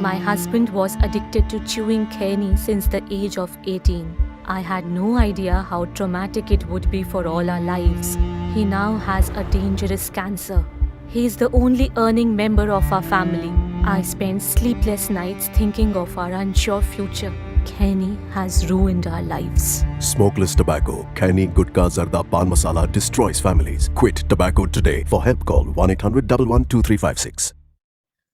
My husband was addicted to chewing candy since the age of 18. I had no idea how traumatic it would be for all our lives. He now has a dangerous cancer. He is the only earning member of our family. I spend sleepless nights thinking of our unsure future. Kenny has ruined our lives. Smokeless tobacco, Kenny Gutka Zarda Pan Masala destroys families. Quit tobacco today. For help call 1-800-112356.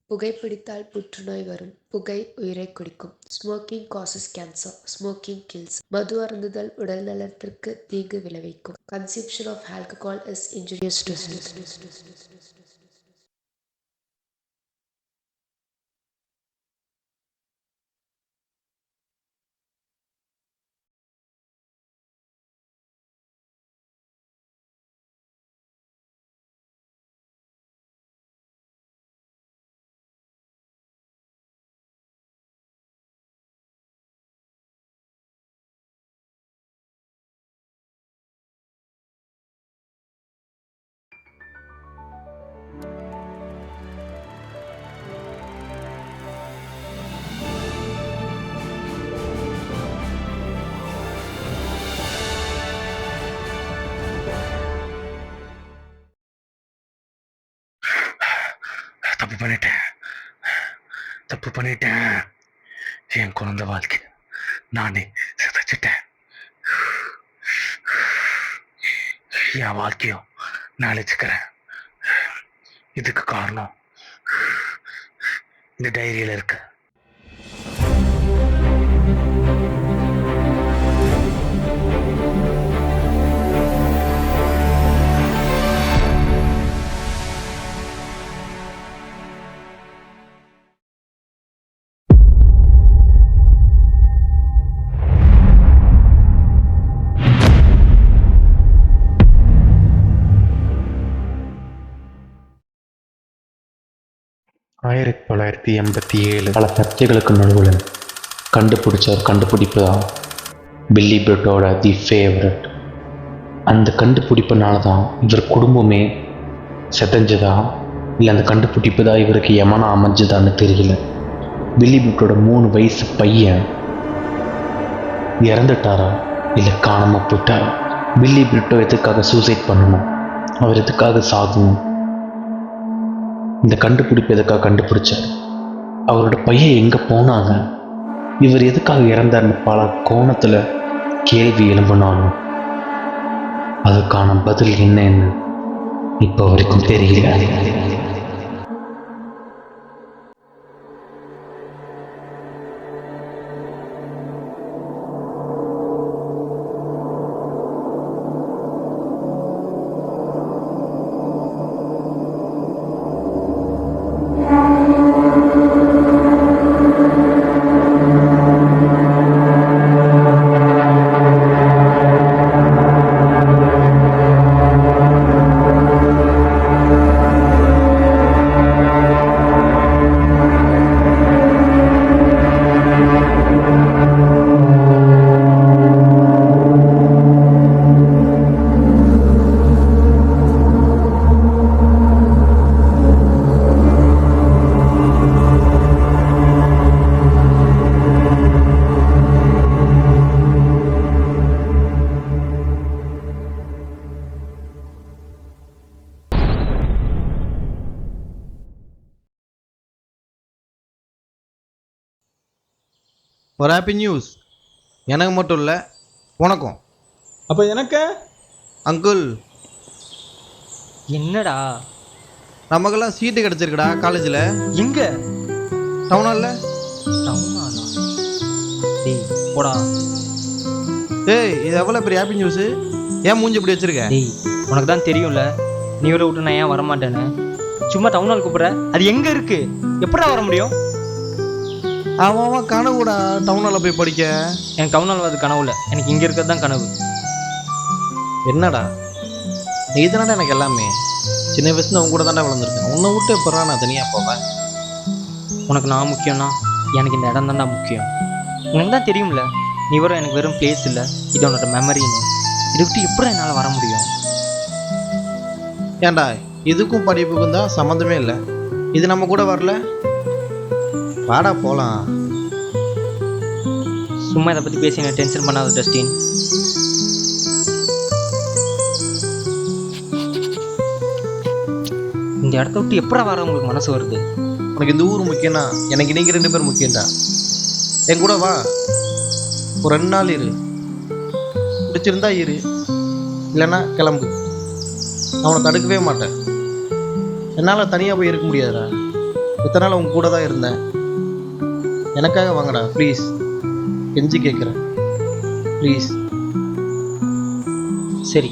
புகைப்பிடித்தால் புற்றுநோய் வரும். புகை உயிரை குடிக்கும். Smoking causes cancer. Smoking kills. மது அருந்துதல் உடல் நலத்திற்கு தீங்கு விளைவிக்கும். Consumption of alcohol is injurious to health. தப்பு பண்ணிட்டேன். என் குழந்தை வாழ்க்கை நானே சிதைச்சிட்டேன். என் வாழ்க்கையும் நான் அழிச்சுக்கிறேன். இதுக்கு காரணம் இந்த டைரியில இருக்கு. ஆயிரத்தி 1987 பல சர்ச்சைகளுக்கு நடுவில் கண்டுபிடிச்ச ஒரு கண்டுபிடிப்பு தான் பில்லி பிரிட்டோட தி ஃபேவரட். அந்த கண்டுபிடிப்புனால தான் இவர் குடும்பமே செதஞ்சதா இல்லை அந்த கண்டுபிடிப்பு தான் இவருக்கு யமனா அமைஞ்சதான்னு தெரியல. பில்லி பிரிட்டோட 3 வயசு பையன் இறந்துட்டாரா இல்லை காணாமல் போயிட்டாரா? பில்லி பிரிட்டோ எதுக்காக சூசைட் பண்ணணும்? அவர் எதுக்காக சாகணும்? இந்த கண்டுபிடிப்பு எதுக்காக கண்டுபிடிச்சார்? அவரோட பையன் எங்கே போனாங்க? இவர் எதுக்காக இறந்தார்னு பல கோணத்தில் கேள்வி எழும்பினாலும் அதுக்கான பதில் என்னன்னு இப்போ வரைக்கும் தெரியல. ஒரு ஹாப்பி நியூஸ் எனக்கு மட்டும் இல்லை உனக்கும். அப்போ எனக்கு அங்குள் என்னடா நமக்கெல்லாம் சீட்டு கிடச்சிருக்குடா காலேஜில். எங்க? டவுனால. டவுனாலா? டேய் போடா. டேய் இது எவ்வளோ பெரிய ஹாப்பி நியூஸு? ஏன் மூஞ்சி இப்படி வச்சிருக்க? டேய் உனக்கு தான் தெரியும்ல நீ இவரை விட்டு நான் ஏன் வரமாட்டேன்னு. சும்மா டவுனால் கூப்பிட்ற, அது எங்கே இருக்கு? எப்படா வர முடியும்? அவன் கனவுடா டவுனால் போய் படிக்க. எனக்கு டவுனால் அது கனவு இல்லை, எனக்கு இங்கே இருக்கிறது தான் கனவு. என்னடா நீ தானடா எனக்கு எல்லாமே. சின்ன வயசுல அவங்க கூட தாண்டா வளர்ந்துருக்கேன். உன்னை விட்டு எப்படா நான் தனியாக போவேன்? உனக்கு நான் முக்கியம்னா எனக்கு இந்த இடம் தான்டா முக்கியம். உனக்கு தான் தெரியும்ல நீ வரும் எனக்கு வெறும் பிளேஸ் இல்லை, இது உன்னோட மெமரின்னு. இதை விட்டு எப்படி என்னால் வர முடியும்? ஏன்டா இதுக்கும் படிப்புக்கும் தான் சம்மந்தமே இல்லை. இது நம்ம கூட வரல. வாடா போகலாம். சும்மா இதை பற்றி பேசி என்ன டென்ஷன் பண்ணாத டஸ்டின். இந்த இடத்த விட்டு எப்படா வர உங்களுக்கு மனசு வருது? உனக்கு இந்த ஊர் முக்கியம்னா எனக்கு நீங்கள் 2 பேர் முக்கியம்டா. என் கூட வா, ஒரு 2 நாள் இரு, பிடிச்சிருந்தா இரு, இல்லைன்னா கிளம்பு. நான் உன்னை தடுக்கவே மாட்டேன். என்னால் தனியாக போய் இருக்க முடியாதுடா. இத்தனை நாள் உங்க கூட தான் இருந்தேன். எனக்காக வாங்கடா ப்ளீஸ், கெஞ்சி கேட்குறேன் ப்ளீஸ். சரி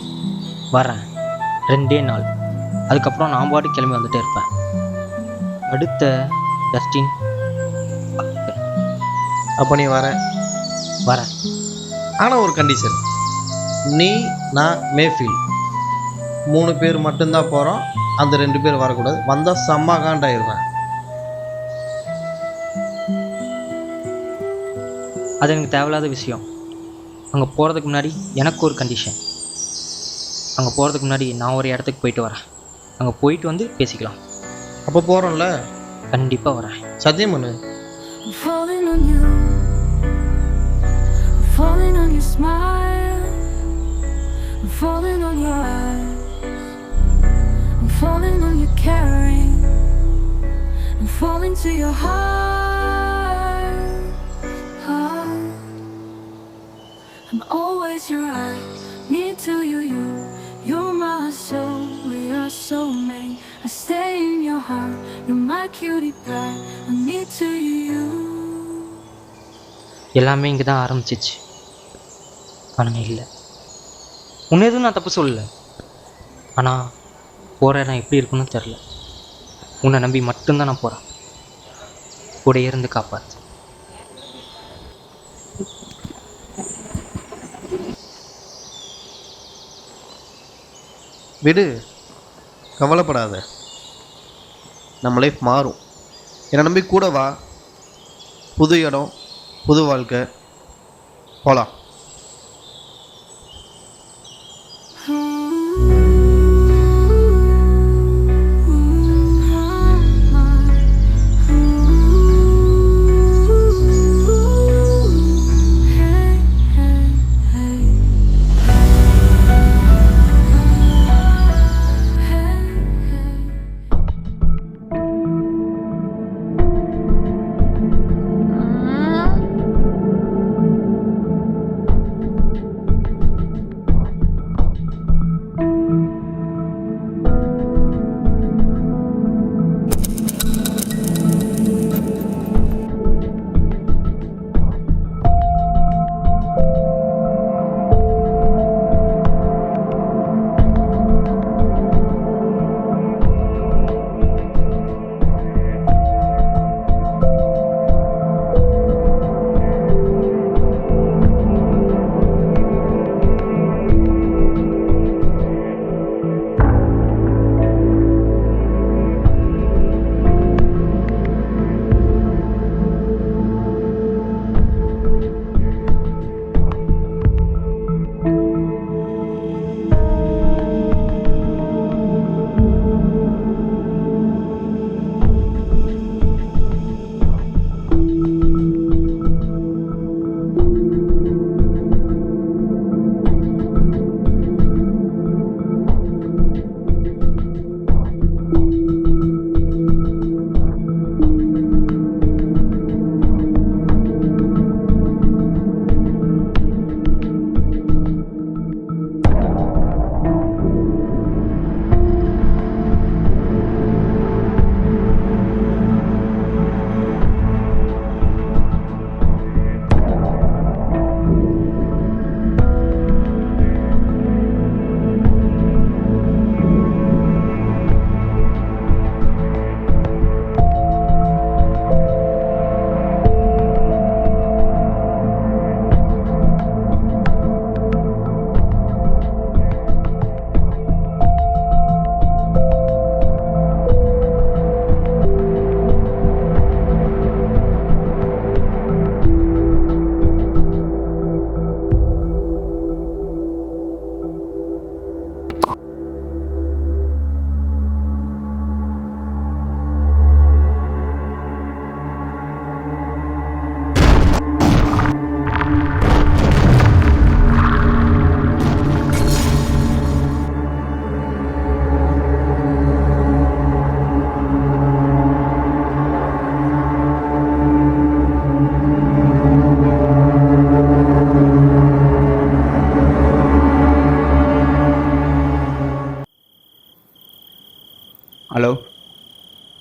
வரேன், 2 நாள். அதுக்கப்புறம் நான் பாட்டு கிளம்பி வந்துட்டே இருப்பேன். அடுத்த டஸ்டின். அப்போ நீ வரேன். ஆனால் ஒரு கண்டிஷன், நீ நான் மேஃபீல் 3 பேர் மட்டும்தான் போகிறோம். அந்த 2 பேர் வரக்கூடாது. வந்தால் செம்ம காண்டாயிருவேன். அது எனக்கு தேவையில்லாத விஷயம். அங்கே போகிறதுக்கு முன்னாடி எனக்கு ஒரு கண்டிஷன். அங்கே போகிறதுக்கு முன்னாடி நான் ஒரு இடத்துக்கு போயிட்டு வரேன். அங்கே போயிட்டு வந்து பேசிக்கலாம். அப்போ போகிறோம்ல? கண்டிப்பாக வரேன். சத்தியம் பண்ணு. I'm falling on you. I'm falling on your smile. I'm falling on your eyes. I'm falling on your caring. I'm falling to your heart. I'm always your eye, near to you. You're my soul, we are soulmate. I stay in your heart, you're my cutie pie. I need to you. எல்லாமே இங்கே தான் ஆரம்பிச்சிச்சு. ஆனால் இல்லை, உன்னை எதுவும் நான் தப்பு சொல்லலை. ஆனால் போகிற இடம் எப்படி இருக்குன்னு தெரில. உன்னை நம்பி மட்டும்தான் நான் போகிறேன். கூட இருந்து காப்பாற்று. விடு, கவலைப்படாத. நம்ம லைஃப் மாறும். என்னை நம்பி கூட வா. புது இடம், புது வாழ்க்கை, போகலாம்.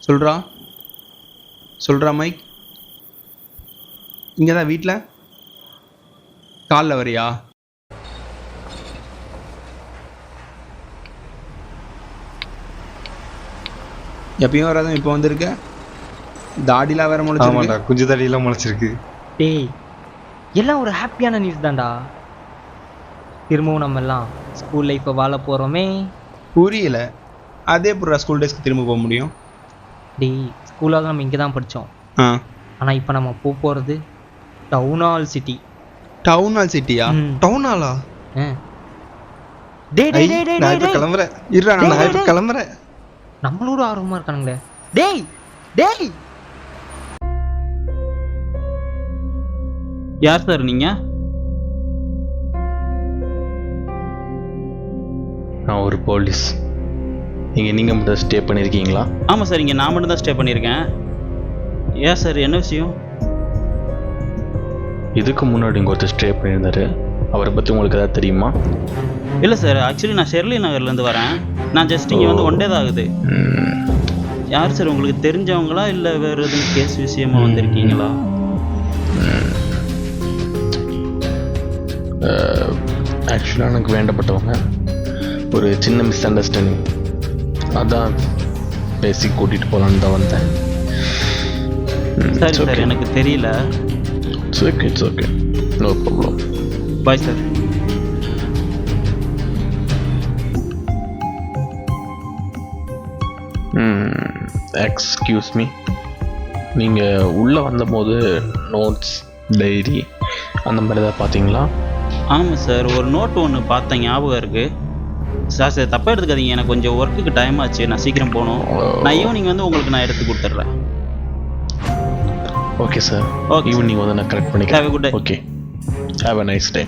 சொல்கிறா மைக். இங்கே தான் வீட்டில் காலைல வரியா? எப்பயும் வராதும் இப்போ வந்திருக்க. தாடிலாம் வேற முளைச்சிருக்கா? குஞ்சு தாடியெல்லாம் முளைச்சிருக்கு. டேய் எல்லாம் ஒரு ஹாப்பியான நியூஸ் தான்டா. திரும்பவும் நம்ம எல்லாம் ஸ்கூல் லைஃப்பை வாழ போகிறோமே. புரியல. அதே புறா ஸ்கூல் டேஸ்க்கு திரும்ப போக முடியும்? டேய் ஸ்கூலாக நம்ம இங்கே தான் படித்தோம். ஆ, ஆனால் இப்போ நம்ம போகிறது town hall city. Town hall சிட்டியா? டவுன் ஹாலா? டேய் டேய் டேய் டேய் நான் இப்போ டேய் கிளம்புறேன். இருடா, டேய், நான் டேய், இப்போ டேய். கிளம்புறேன். நம்மளோட ஆர்வமாக இருக்கானுங்களே. டேய் டேய் யார் சார் நீங்கள்? நான் ஒரு போலீஸ். நீங்கள் மட்டும் ஸ்டே பண்ணியிருக்கீங்களா? ஆமாம் சார், இங்கே நான் மட்டும் தான் ஸ்டே பண்ணியிருக்கேன். ஏன் சார், என்ன விஷயம்? இதுக்கு முன்னாடி இங்கே ஒருத்தர் ஸ்டே பண்ணியிருந்தாரு. அவரை பற்றி உங்களுக்கு ஏதாவது தெரியுமா? இல்லை சார், ஆக்சுவலி நான் ஷெர்லி நகர்லேருந்து வரேன். நான் ஜஸ்ட் இங்கே வந்து 1 day தான் ஆகுது. யார் சார், உங்களுக்கு தெரிஞ்சவங்களா இல்லை வேறு எதுவும் கேஸ் விஷயமா வந்திருக்கீங்களா? ஆக்சுவலாக எனக்கு வேண்டப்பட்டவங்க. ஒரு சின்ன மிஸ் அண்டர்ஸ்டாண்டிங், அதான் பேசி கூட்டிகிட்டு போகலான்னு தான் வந்தேன். சரி சார், எனக்கு தெரியல. It's okay, no problem. Bye sir. Excuse me, நீங்கள் உள்ளே வந்தபோது நோட்ஸ், டைரி அந்த மாதிரி ஏதாவது பார்த்தீங்களா? ஆமாம் சார், ஒரு நோட்டு ஒன்று பார்த்தேன், ஞாபகம் இருக்குது. சார் தப்பாக எடுத்துக்காதீங்க, எனக்கு கொஞ்சம் ஒர்க்குக்கு டைம் ஆச்சு, நான் சீக்கிரம் போகணும். நான் ஈவினிங் வந்து உங்களுக்கு நான் எடுத்து கொடுத்துட்றேன். Okay sir, Okay. ஈவினிங் வந்து நான் correct Have a good day. பண்ணிக்கிறேன். Okay, have a nice day.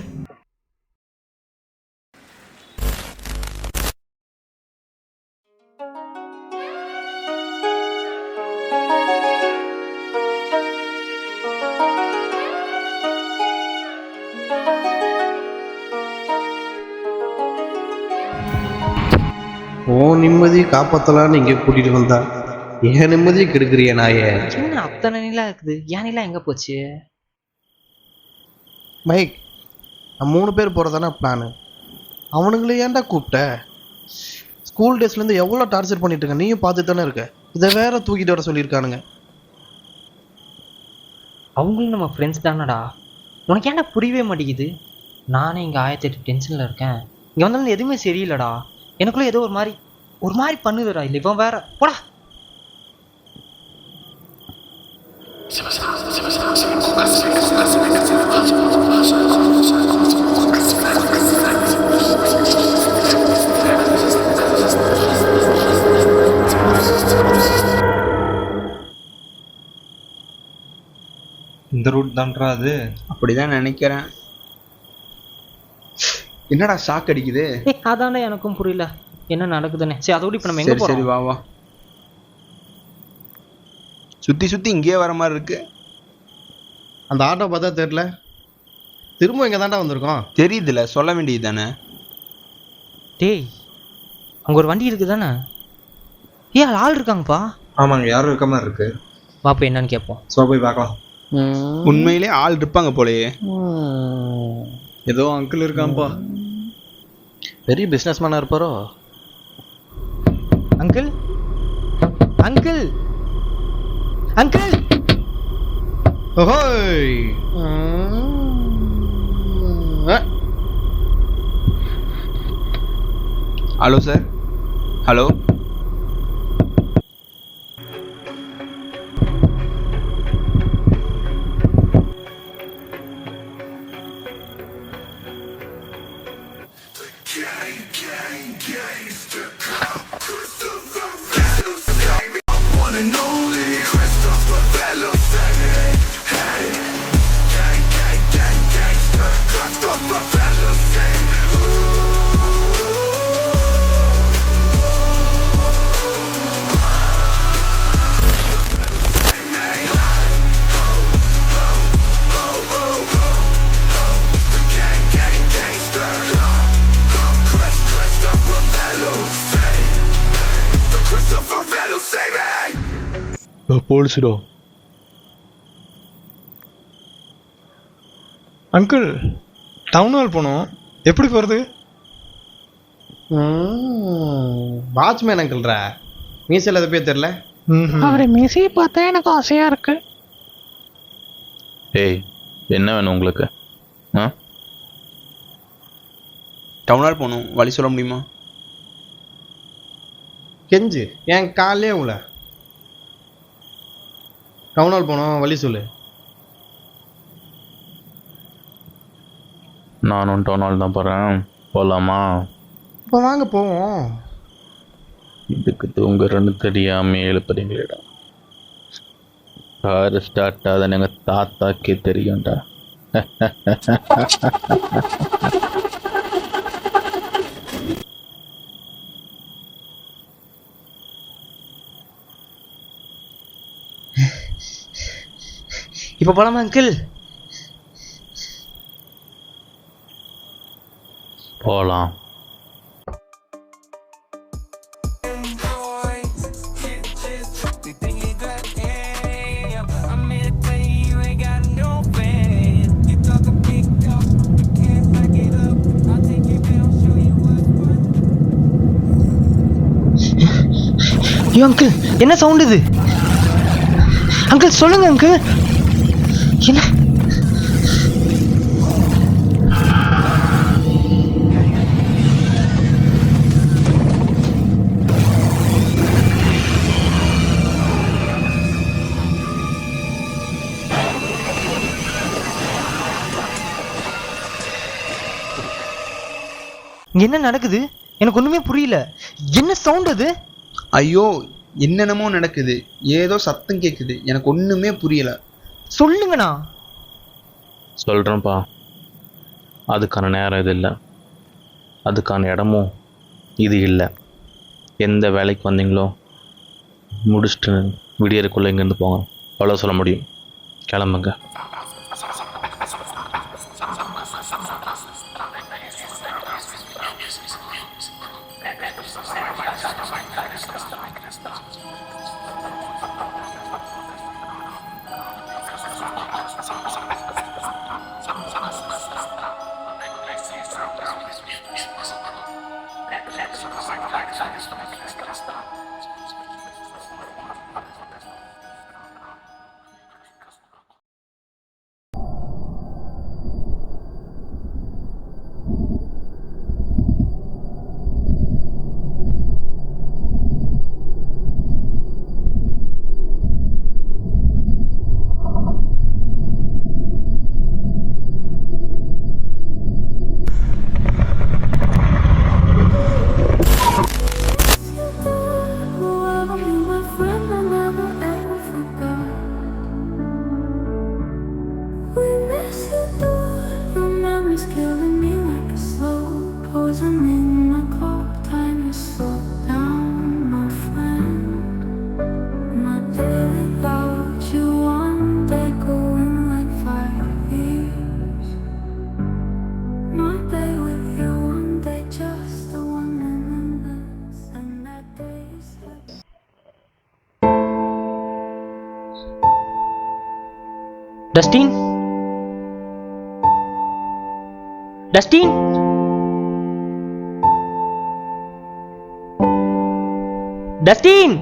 Oh நிம்மதியை காப்பாற்றலான்னு இங்கே கூட்டிகிட்டு வந்தா என் நிம்மதியை கெடுக்கிறிய நாயே. என்ன அத்தனை நிலா இருக்குது, என் நிலா எங்கே போச்சு? மைக், நான் 3 பேர் போகிறதானே பிளானு. அவனுங்களே ஏன்டா கூப்பிட்ட? ஸ்கூல் டேஸ்லேருந்து எவ்வளோ டார்ச்சர் பண்ணிட்டு இருக்க, நீயும் பார்த்து தானே இருக்க. இதை வேற தூக்கிட்டு வர சொல்லியிருக்கானுங்க. அவங்களும் நம்ம ஃப்ரெண்ட்ஸ் தானடா. உனக்கு ஏன்டா புரியவே மாட்டேங்குது? நானே இங்கே 1008 டென்ஷனில் இருக்கேன். இங்கே வந்தாலும் எதுவுமே சரியில்லடா. எனக்குள்ளே ஏதோ ஒரு மாதிரி பண்ணுதுடா. இல்லை இவன் வேற போடா. இந்த ரூட் தான்றா அது? அப்படிதான் நினைக்கிறேன். என்னடா ஷாக் அடிக்குது? அதானே எனக்கும் புரியல என்ன நடக்குதுன்னு. சரி அதோட இப்போ நம்ம எங்கே சரி சரி, போகிறோம்? வா சுற்றி சுற்றி இங்கேயே வர மாதிரி இருக்கு. அந்த ஆட்டோ பார்த்தா தெரியல, திரும்ப இங்கே தாண்டா வந்திருக்கோம். தெரியுதுல, சொல்ல வேண்டியது தானே. டேய் அங்கே ஒரு வண்டி இருக்குது தானே? ஏன் ஆள் இருக்காங்கப்பா? ஆமாங்க, யாரும் இருக்க மாதிரி இருக்கு. வாப்பா என்னன்னு கேட்போம். ஸோ போய் பார்க்கலாம். உண்மையிலே ஆள் இருப்பாங்க போலயே. ஏதோ அங்கிள் இருக்கான்ப்பா. பெரிய பிஸ்னஸ் மேனாக இருப்பாரோ? Uncle uncle uncle. ஓஹோய். Hello sir, hello. போலீஸ்டோ. அங்கிள், டவுன் ஹால் போனோம், எப்படி போகிறது? வாட்ச்மேன் அங்கிள்ரா, மீசையில் அதை போய் தெரில. அவரை மீசையை பார்த்தா எனக்கு ஆசையா இருக்கு. ஏய், என்ன வேணும் உங்களுக்கு? ஆ, டவுன் ஹால் போகணும், வழி சொல்ல முடியுமா? கெஞ்சு, என் காலே உள்ள டவுன் ஹால் போனோம், வழி சொல்லு. நானும் டவுன் ஹால் தான் போகிறேன், போகலாமா? இப்போ வாங்க போவோம். இதுக்கு தூங்குறன்னு தெரியாமல் எழுப்புறீங்களேடா. கார் ஸ்டார்ட் ஆகுதுன்னு எங்கள் தாத்தாக்கே தெரியும்டா. இப்போ போலாமா அங்கிள்? போகலாம். ஐயோ அங்கிள், என்ன சவுண்ட் இது? அங்கிள் சொல்லுங்க அங்கிள். என்ன? என்ன நடக்குது? எனக்கு ஒண்ணுமே புரியல. என்ன சவுண்ட் அது? ஐயோ, என்னென்னமோ நடக்குது, ஏதோ சத்தம் கேட்குது, எனக்கு ஒன்றுமே புரியலை. சொல்லுங்கண்ணா. சொல்கிறேன்ப்பா, அதுக்கான நேரம் இது இல்லை, அதுக்கான இடமும் இது இல்லை. எந்த வேலைக்கு வந்தீங்களோ முடிச்சுட்டு விடியறதுக்குள்ளே இங்கேருந்து போங்க, அவ்வளோ சொல்ல முடியும். கிளம்புங்க. Dustin, Dustin, Dustin.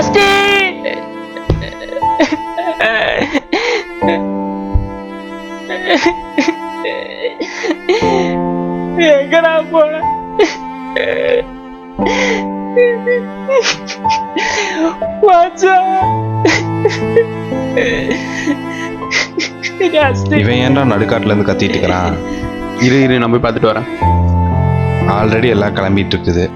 ஜஸ்டின் எங்கடா போன இவன் ஏன்டா நடுக்காட்டுல இருந்து கத்திட்டு இருக்கிறான்? இரு நான் போய் பார்த்துட்டு வரேன். ஆல்ரெடி எல்லாம் கிளம்பிட்டு இருக்குது.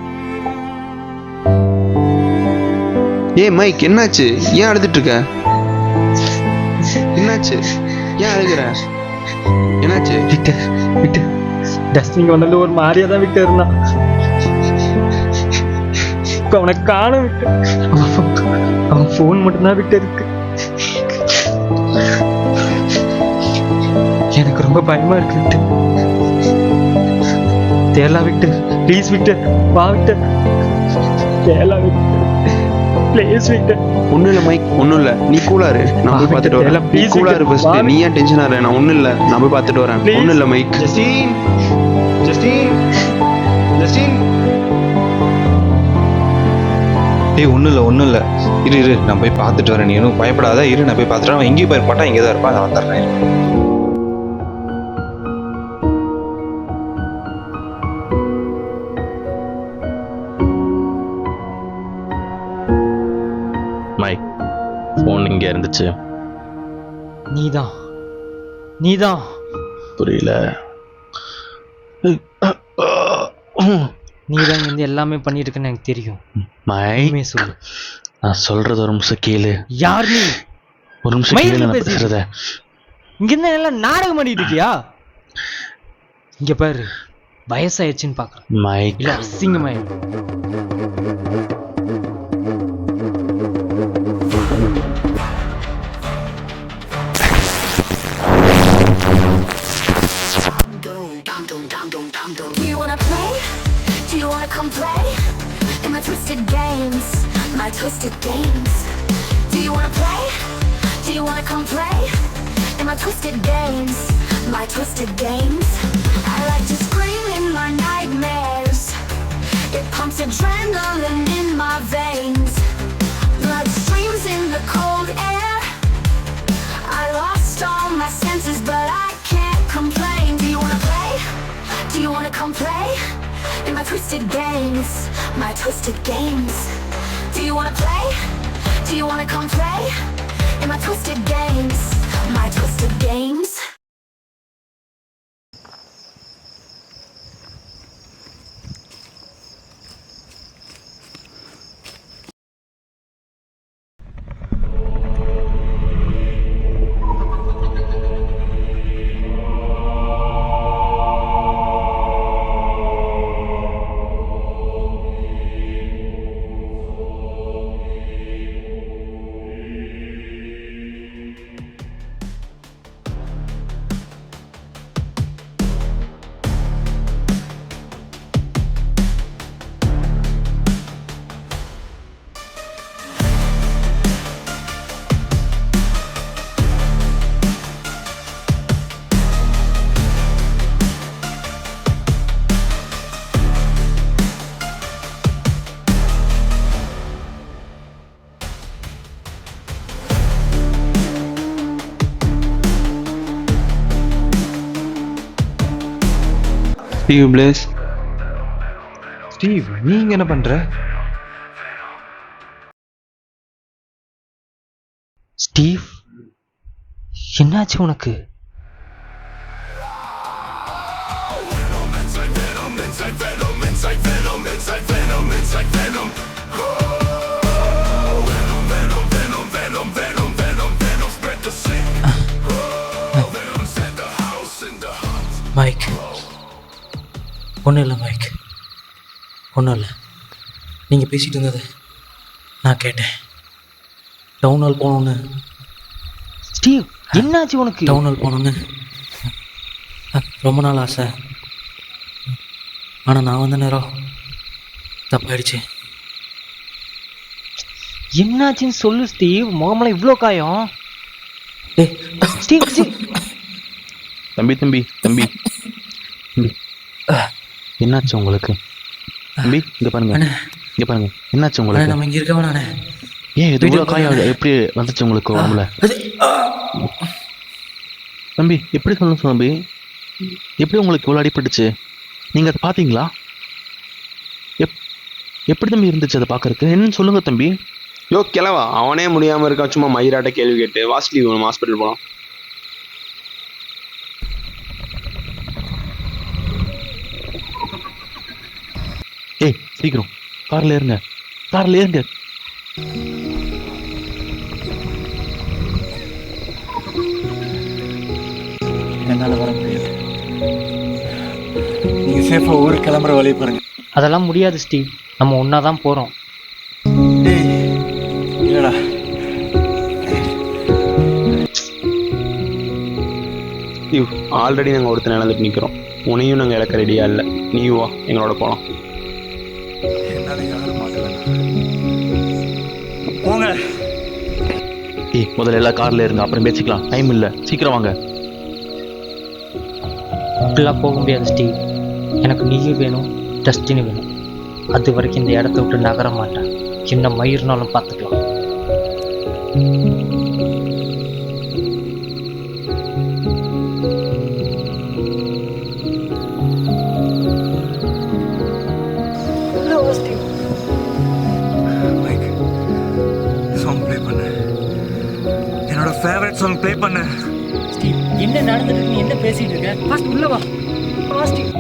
மைக் என்னாச்சு? ஏன் அழுதுட்டு இருக்க? என்னாச்சு? ஏன் அழுகுற? என்னாச்சு? விக்டர் விக்டர் டஸ்டிங் வந்தது ஒரு மாதிரியா தான் விக்டர் இருந்தான். அவனை காணும் விக்டர். அவன் ஃபோன் மட்டும்தான் விக்டர் இருக்கு. எனக்கு ரொம்ப பயமா இருக்கு விக்டர். தேலா விக்டர், ப்ளீஸ் விக்டர், வா விக்டர். தேலா விக்டர், ப்ளீஸ் விக்டர். ஒன்றும் இல்லை மைக், ஒன்றும் இல்லை, நீ கூலாரு, நான் போய் பார்த்துட்டு வரேன். நீ கூலாரு ஃபர்ஸ்ட், நீ ஏன் டென்ஷன் ஆகிற? நான் ஒன்றும் இல்லை, நான் போய் பார்த்துட்டு வரேன். ஒன்றும் இல்லை மைக். ஜஸ்டின் ஜஸ்டின் ஜஸ்டின் டேய் ஒன்றும் இல்லை இரு நான் போய் பார்த்துட்டு வரேன். நீ இன்னும் பயப்படாத, இரு நான் போய் பார்த்துட்டு வரேன். எங்கேயும் போயிருப்பாட்டா, இங்கே தான் இருப்பான், நான் வந்துடுறேன். மைக், ஃபோன் இங்கே இருந்துச்சு. நீதான் புரியல. நீதான் இருந்து எல்லாமே பண்ணிட்டு இருக்கேன்னு எனக்கு தெரியும். மைக் சொல்லு. நான் சொல்றது ஒரு நிமிஷம் கேளு. யார் நீ? ஒரு நிமிஷம் கேளு நான் பேசுறத. இங்க இருந்து எல்லாம் நாடகம் பண்ணிட்டு இருக்கியா? இங்க பாரு, வயசாயிடுச்சுன்னு பாக்குறேன். மைக் இல்ல அசிங்கமாயிடும். Do you wanna play? Do you wanna come play in my twisted games? My twisted games. Do you wanna play? Do you wanna come play in my twisted games? My twisted games. I like to scream in my nightmares. It pumps adrenaline in my veins. Blood streams in the cold air. I lost all my senses, but I can't complain. Do you wanna play? Do you wanna come play in my twisted games? My twisted games. Do you wanna play? Do you wanna come play in my twisted games? My twisted games. Steve place. Steve, நீங்க என்ன பண்ற? Steve, என்னாச்சு உனக்கு? Mic, ஒன்றும் இல்லை mic, ஒன்றும் இல்லை. நீங்கள் பேசிகிட்டு இருந்தது நான் கேட்டேன். டவுன் ஹால் போகணுன்னு. ஸ்டீவ், என்னாச்சு உனக்கு? டவுன் ஹால் போகணுன்னு ரொம்ப நாள் ஆசை. ஆனால் நான் வந்த நேரம் தப்பாயிடுச்சு. என்னாச்சுன்னு சொல்லு ஸ்டீவ். முகமெல்லாம் இவ்வளோ காயம். ஸ்டீவ், தம்பி தம்பி தம்பி என்னாச்சு உங்களுக்கு? தம்பி இங்க பாருங்க, இங்க பாருங்க, என்னாச்சு உங்களுக்கு? நம்ம இங்கே இருக்க வேணாண்ணே. ஏன் இது இவ்வளோ காயம் எப்படி வந்துச்சு உங்களுக்கு உடம்புல? தம்பி எப்படி சொல்லணும் தம்பி, எப்படி உங்களுக்கு இவ்வளோ அடிபட்டுச்சு? நீங்கள் அதை பார்த்தீங்களா? எப்படி தம்பி இருந்துச்சு அதை பார்க்கறதுக்கு? என்னன்னு சொல்லுங்க தம்பி. யோ கிளவா, அவனே முடியாமல் இருக்கான், சும்மா மயிராட்ட கேள்வி கேட்டு. வாஸ்லி வேணும், ஹாஸ்பிட்டல் போகலாம். ஏய் சீக்கிரம் காரில் ஏறுங்க, காரில் ஏறுங்க. என்னால் வர முடியாது. நீங்கள் சேஃபாக ஊருக்கு கிளம்புற வழி பாருங்க. அதெல்லாம் முடியாது ஸ்டீவ், நம்ம ஒன்றா தான் போகிறோம். இல்லடா, ஆல்ரெடி நாங்கள் ஒருத்தர் இழந்துட்டு நிற்கிறோம். உனையும் நாங்கள் இழக்க ரெடியாக இல்லை. நீயும் வா, எங்களோட போகலாம். என்னால் யாரும் மாட்டேன். போங்க. ஏய் முதல்ல எல்லாம் காரில் இருங்க, அப்புறம் பேசிக்கலாம். டைம் இல்லை, சீக்கிரம் வாங்க. அப்படிலாம் போக முடியாது ஸ்டீவ். எனக்கு நீயும் வேணும், டஸ்டினி வேணும். அது வரைக்கும் இந்த இடத்த விட்டு நகர மாட்டேன். சின்ன மயிர்னாலும் பார்த்துக்கலாம். சாங் ப்ளே பண்ணு, என்னோட ஃபேவரட் சாங் ப்ளே பண்ணு. ஸ்டீவ் என்ன நடந்துட்டு நீ என்ன பேசிட்டு இருக்க? ஃபர்ஸ்ட் உள்ள வா. வா ஸ்டீவ்.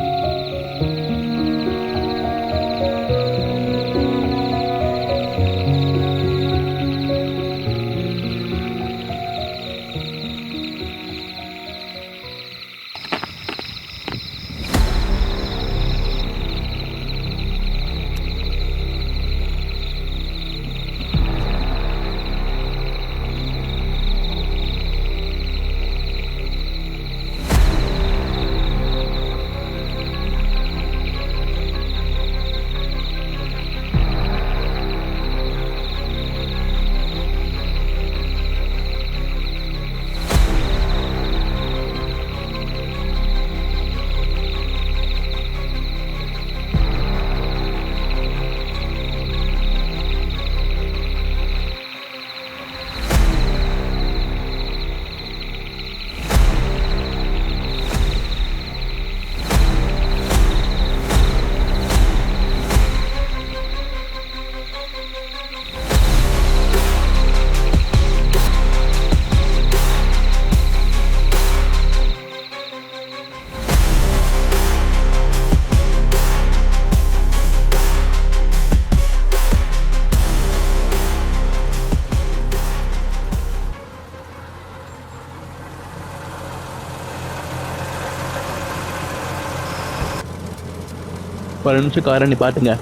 ஒரு நிமிஷம் காரை நிப்பாட்டுங்க.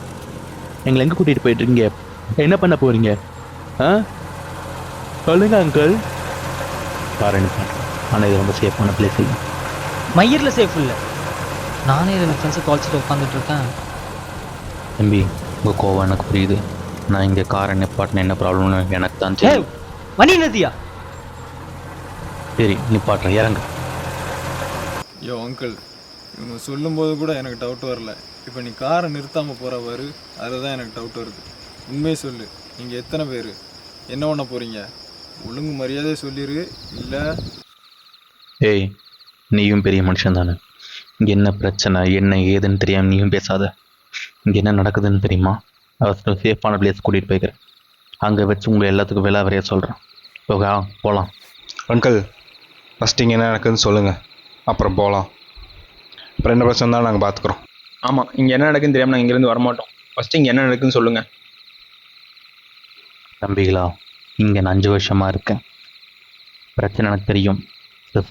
எங்களை எங்கே கூட்டிகிட்டு போயிட்டுருக்கீங்க? என்ன பண்ண போகிறீங்க? ஆ சொல்லுங்க அங்கிள். காரை நிப்பாட்டு. ஆனால் இது ரொம்ப சேஃபான பிளேஸ் இல்லை. மயிரில் சேஃப் இல்லை. நானே இதில் ஃப்ரெண்ட்ஸை கால்ச்சிட்டு உட்காந்துட்டு இருக்கேன். தம்பி உங்கள் கோவம் எனக்கு புரியுது. நான் இங்கே காரை நிப்பாட்டின என்ன ப்ராப்ளம்னு எனக்கு தான் தெரியும். மணி நதியா? சரி நிப்பாட்டுறேன், இறங்க. யோ அங்கிள், இவங்க சொல்லும்போது கூட எனக்கு டவுட் வரல. இப்போ நீ காரை நிறுத்தாமல் போகிறவாரு, அதுதான் எனக்கு டவுட் வருது. உண்மையை சொல்லு, நீங்கள் எத்தனை பேர், என்ன பண்ண போகிறீங்க? ஒழுங்கு மரியாதையை சொல்லிடு. இல்லை ஏய் நீயும் பெரிய மனுஷன் தானே. இங்கே என்ன பிரச்சனை என்ன ஏதுன்னு தெரியாமல் நீயும் பேசாத. இங்கே என்ன நடக்குதுன்னு தெரியுமா? அவசரம் சேஃபான பிளேஸ் கூட்டிகிட்டு போய்க்கிறேன். அங்கே வச்சு உங்களை எல்லாத்துக்கும் விலை வரைய சொல்கிறேன். ஓகே போகலாம். அங்கிள் ஃபஸ்ட்டு இங்கே என்ன நடக்குதுன்னு சொல்லுங்கள், அப்புறம் போகலாம். அப்புறம் என்ன பிரச்சனை தான் நாங்கள் பார்த்துக்குறோம். ஆமாம், இங்கே என்ன நடக்குதுன்னு தெரியாமல் நாங்கள் இங்கேருந்து வரமாட்டோம். ஃபஸ்ட்டு இங்கே என்ன நடக்குதுன்னு சொல்லுங்கள். தம்பிகளா, இங்கே நான் 5 வருஷமாக இருக்கேன். பிரச்சனை எனக்கு தெரியும்.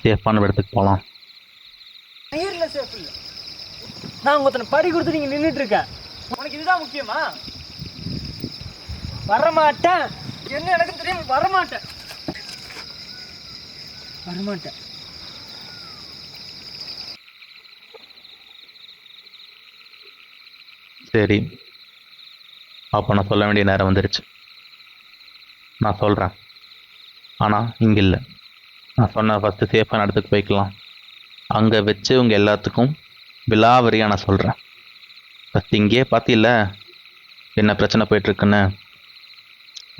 சேஃபான இடத்துக்கு போகலாம். மயிரில் சேஃப் இல்லை. நான் ஒருத்தனை பறி கொடுத்து நீங்கள் நின்றுட்டு இருக்கேன். உனக்கு இதுதான் முக்கியமா? வரமாட்டேன். என்ன எனக்கு தெரியும், வரமாட்டேன். வரமாட்டேன். சரி, அப்போ நான் சொல்ல வேண்டிய நேரம் வந்துருச்சு. நான் சொல்கிறேன், ஆனால் இங்கே இல்லை. நான் சொன்ன ஃபஸ்ட்டு சேஃபான இடத்துக்கு போய்க்கலாம். அங்கே வச்சு உங்கள் எல்லாத்துக்கும் விலாவரியாக நான் சொல்கிறேன். ஃபஸ்ட் இங்கேயே பார்த்தில்ல என்ன பிரச்சனை போயிட்டுருக்குன்னு.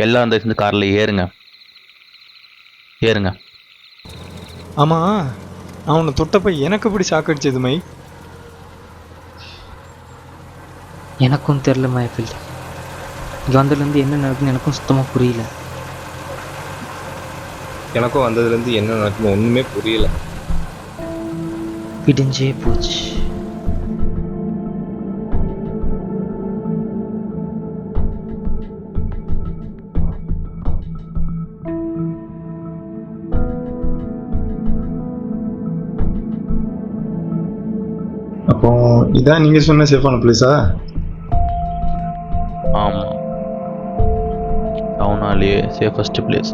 எல்லாம் அந்த காரில் ஏறுங்க. ஆமாம், நான் உன்னை தொட்டப்ப எனக்கு இப்படி ஷாக் அடிச்சது மை? எனக்கும் தெரில மைஃபீல்ட். இங்கே வந்ததுலேருந்து என்ன நடக்குன்னு எனக்கும் சுத்தமாக புரியல. எனக்கும் வந்ததுலேருந்து என்ன நடக்குன்னு ஒன்றுமே புரியல. விடிஞ்சே போச்சு. அப்போ இதான் நீங்கள் சொன்ன சேஃபான பிளேஸா? ஆமாம், டவுனாலேயே சேஃபஸ்ட் பிளேஸ்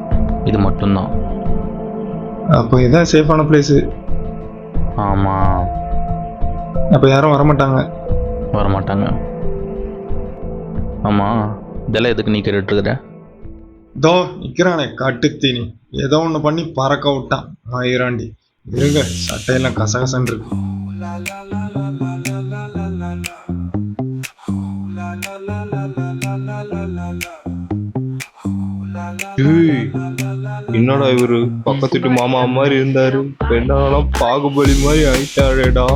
இது மட்டும்தான். அப்போ இதான் சேஃபான பிளேஸு. ஆமாம். அப்போ யாரும் வரமாட்டாங்க? ஆமாம், இதெல்லாம் எதுக்கு நீ கேட்டுட்ருக்குற? தோ நிற்கிறானே காட்டுத்தீனி, ஏதோ ஒன்று பண்ணி பறக்க விட்டான் ஆயிராண்டி. இருங்க, சட்டையெல்லாம் கசகசன்னு இருக்கு. என்னடா இவரு பக்கத்து வீட்டு மாமா மாதிரி இருந்தாரு, பெண்ணாலும் பாகுபலி மாதிரி ஆயிட்டாரேடா.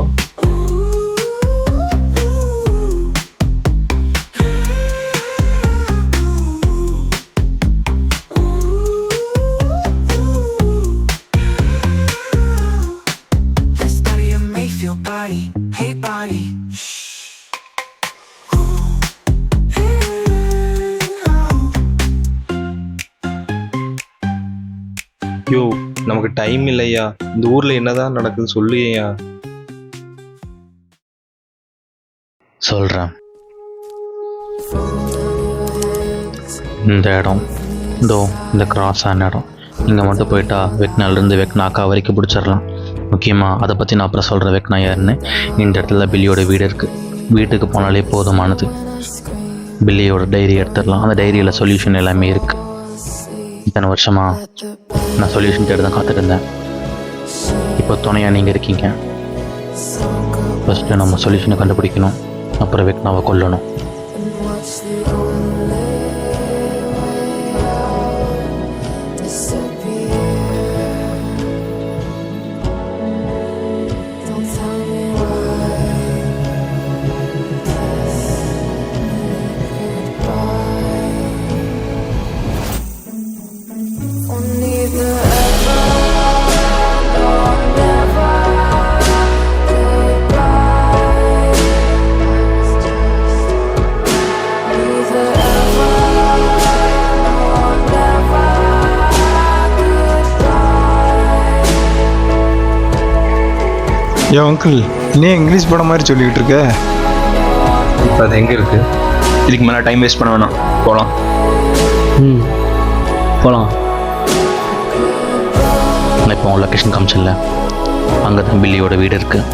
யோ, நமக்கு டைம் இல்லையா? இந்த ஊர்ல என்னதான் நடக்குதுன்னு சொல்லுயா. சொல்கிறேன். இந்த இடம் இந்த கிராஸ் ஆன இடம், இங்கே மட்டும் போயிட்டா வெக்னாலேருந்து வெக்னாக்கா வரைக்கும் பிடிச்சிடலாம். முக்கியமாக அதை பற்றி நான் அப்புறம் சொல்கிறேன். வெக்னா யாருன்னு. இந்த இடத்துல பில்லியோட வீடு இருக்குது. வீட்டுக்கு போனாலே போதுமானது. பில்லியோட டைரி எடுத்துடலாம். அந்த டைரியில் சொல்யூஷன் எல்லாமே இருக்குது. இத்தனை வருஷமாக நான் சொல்யூஷன் தேடி தான் காத்துட்டு இருந்தேன். இப்போ துணையாக நீங்கள் இருக்கீங்க. ஃபஸ்ட்டு நம்ம சொல்யூஷனை கண்டுபிடிக்கணும், அப்புறம் வெக்னாவை கொல்லணும். ஏன் அங்கிள், நீ இங்கிலீஷ் படம் மாதிரி சொல்லிக்கிட்டு இருக்க? இப்போ அது எங்கே இருக்கு? இதுக்கு மேலே டைம் வேஸ்ட் பண்ண வேணாம், போகலாம். போகலாம். நான் இப்போ உன் லொக்கேஷன் காமிச்சில்ல, அங்கே தான் பில்லியோட வீடு இருக்குது.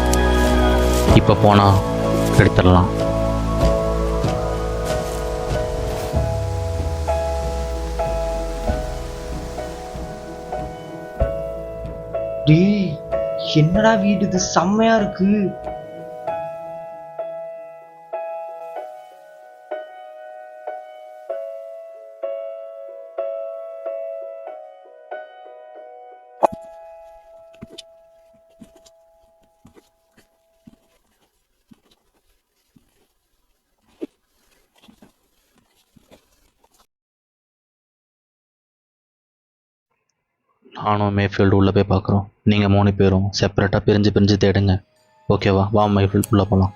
இப்போ போனால் எடுத்துடலாம். டேய், என்னடா வீடு இது, செம்மையா இருக்கு. நானும் மேஃபீல்டு உள்ளே போய் பார்க்குறோம். நீங்கள் 3 பேரும் செப்பரேட்டாக பிரிஞ்சு தேடுங்க. ஓகேவா? வா மேஃபீல்டு உள்ளே போகலாம்.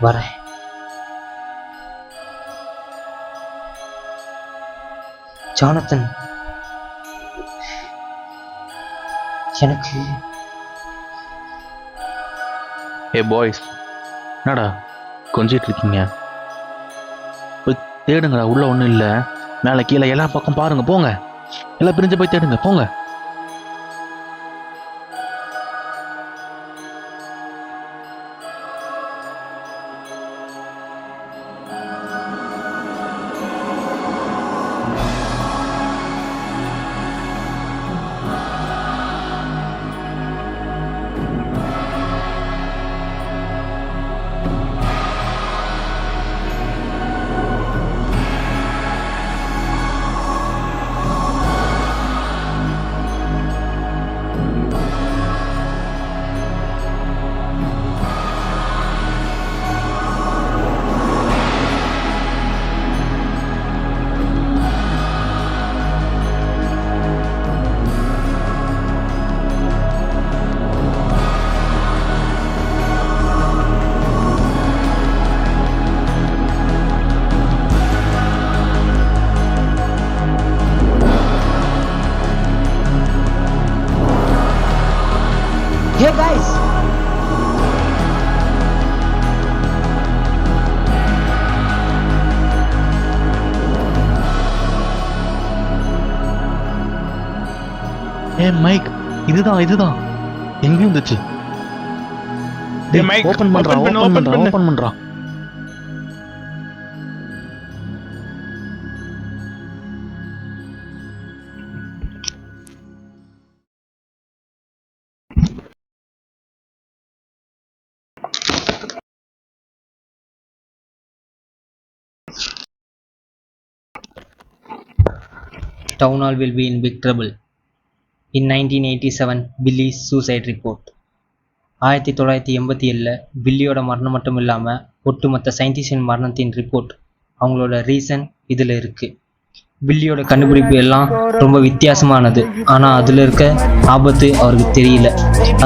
வரேன். ஜானத்தன், எனக்கு பாய்ஸ், என்னடா கொஞ்சிட்டு இருக்கீங்க? போய் தேடுங்கடா. உள்ள ஒன்றும் இல்லை. மேலே கீழே எல்லா பக்கம் பாருங்க, போங்க. எல்லாம் பிரிஞ்சு போய் தேடுங்க போங்க. Hey guys! மைக், இதுதான் எங்க இருந்துச்சு? ஓபன் பண்றா. Town hall will be in big trouble. In 1987, Billy's suicide report. 1987 பில்லியோட மரணம் மட்டும் இல்லாமல் ஒட்டுமொத்த சயின்டிஸ்டின் மரணத்தின் ரிப்போர்ட், அவங்களோட ரீசன் இதில் இருக்குது. பில்லியோட கண்டுபிடிப்பு எல்லாம் ரொம்ப வித்தியாசமானது, ஆனால் அதில் இருக்க ஆபத்து அவருக்கு தெரியல.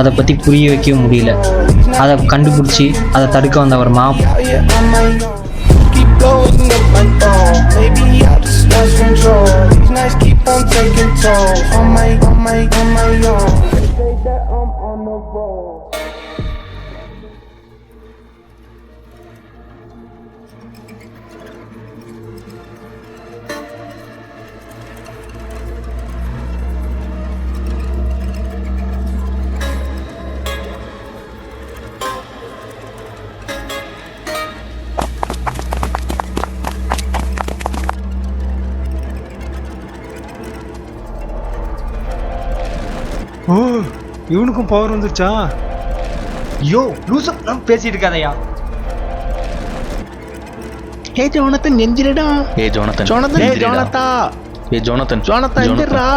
அதை பற்றி புரிய வைக்கவும் முடியல. அதை கண்டுபிடிச்சி அதை தடுக்க வந்தவர் blowing up my phone. Maybe I just lost control. These nights keep on taking tolls on my own. They say that I'm on the road. ஓ, இவனுக்கும் பவர் வந்துருச்சா? யோ லூசு, பேசிட்டு இருக்காதையா. ஹே ஜோனத்தன் நெஞ்சிரடா. ஏ ஜோனத்தன் எந்திரா.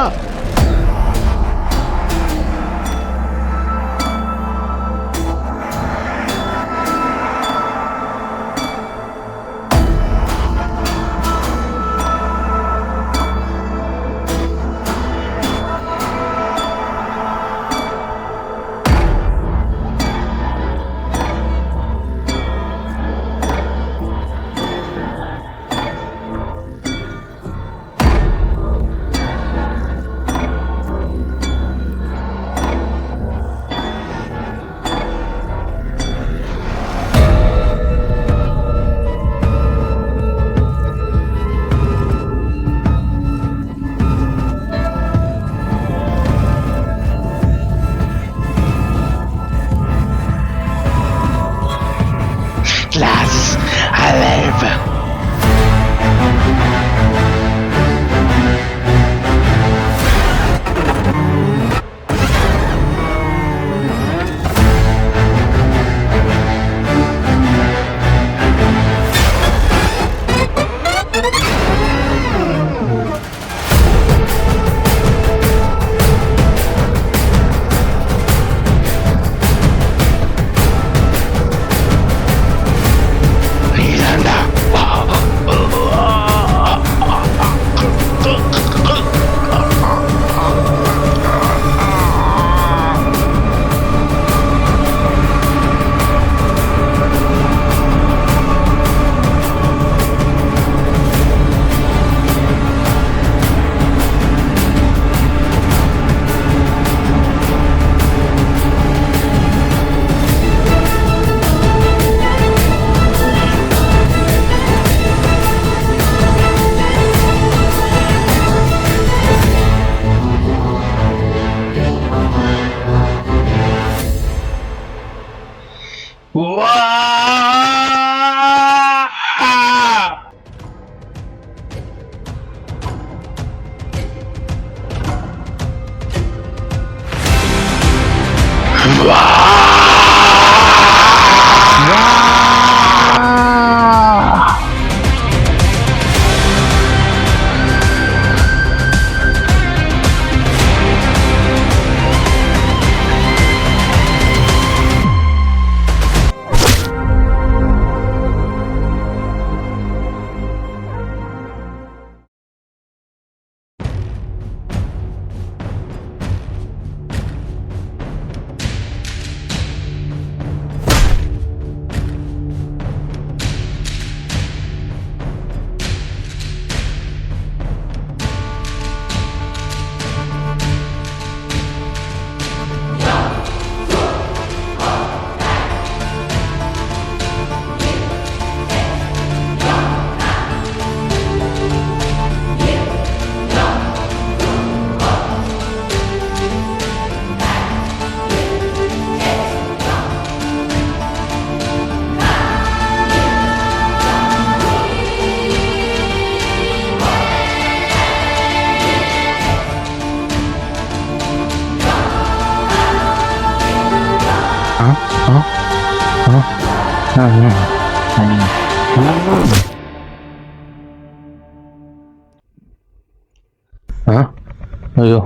ஐயோ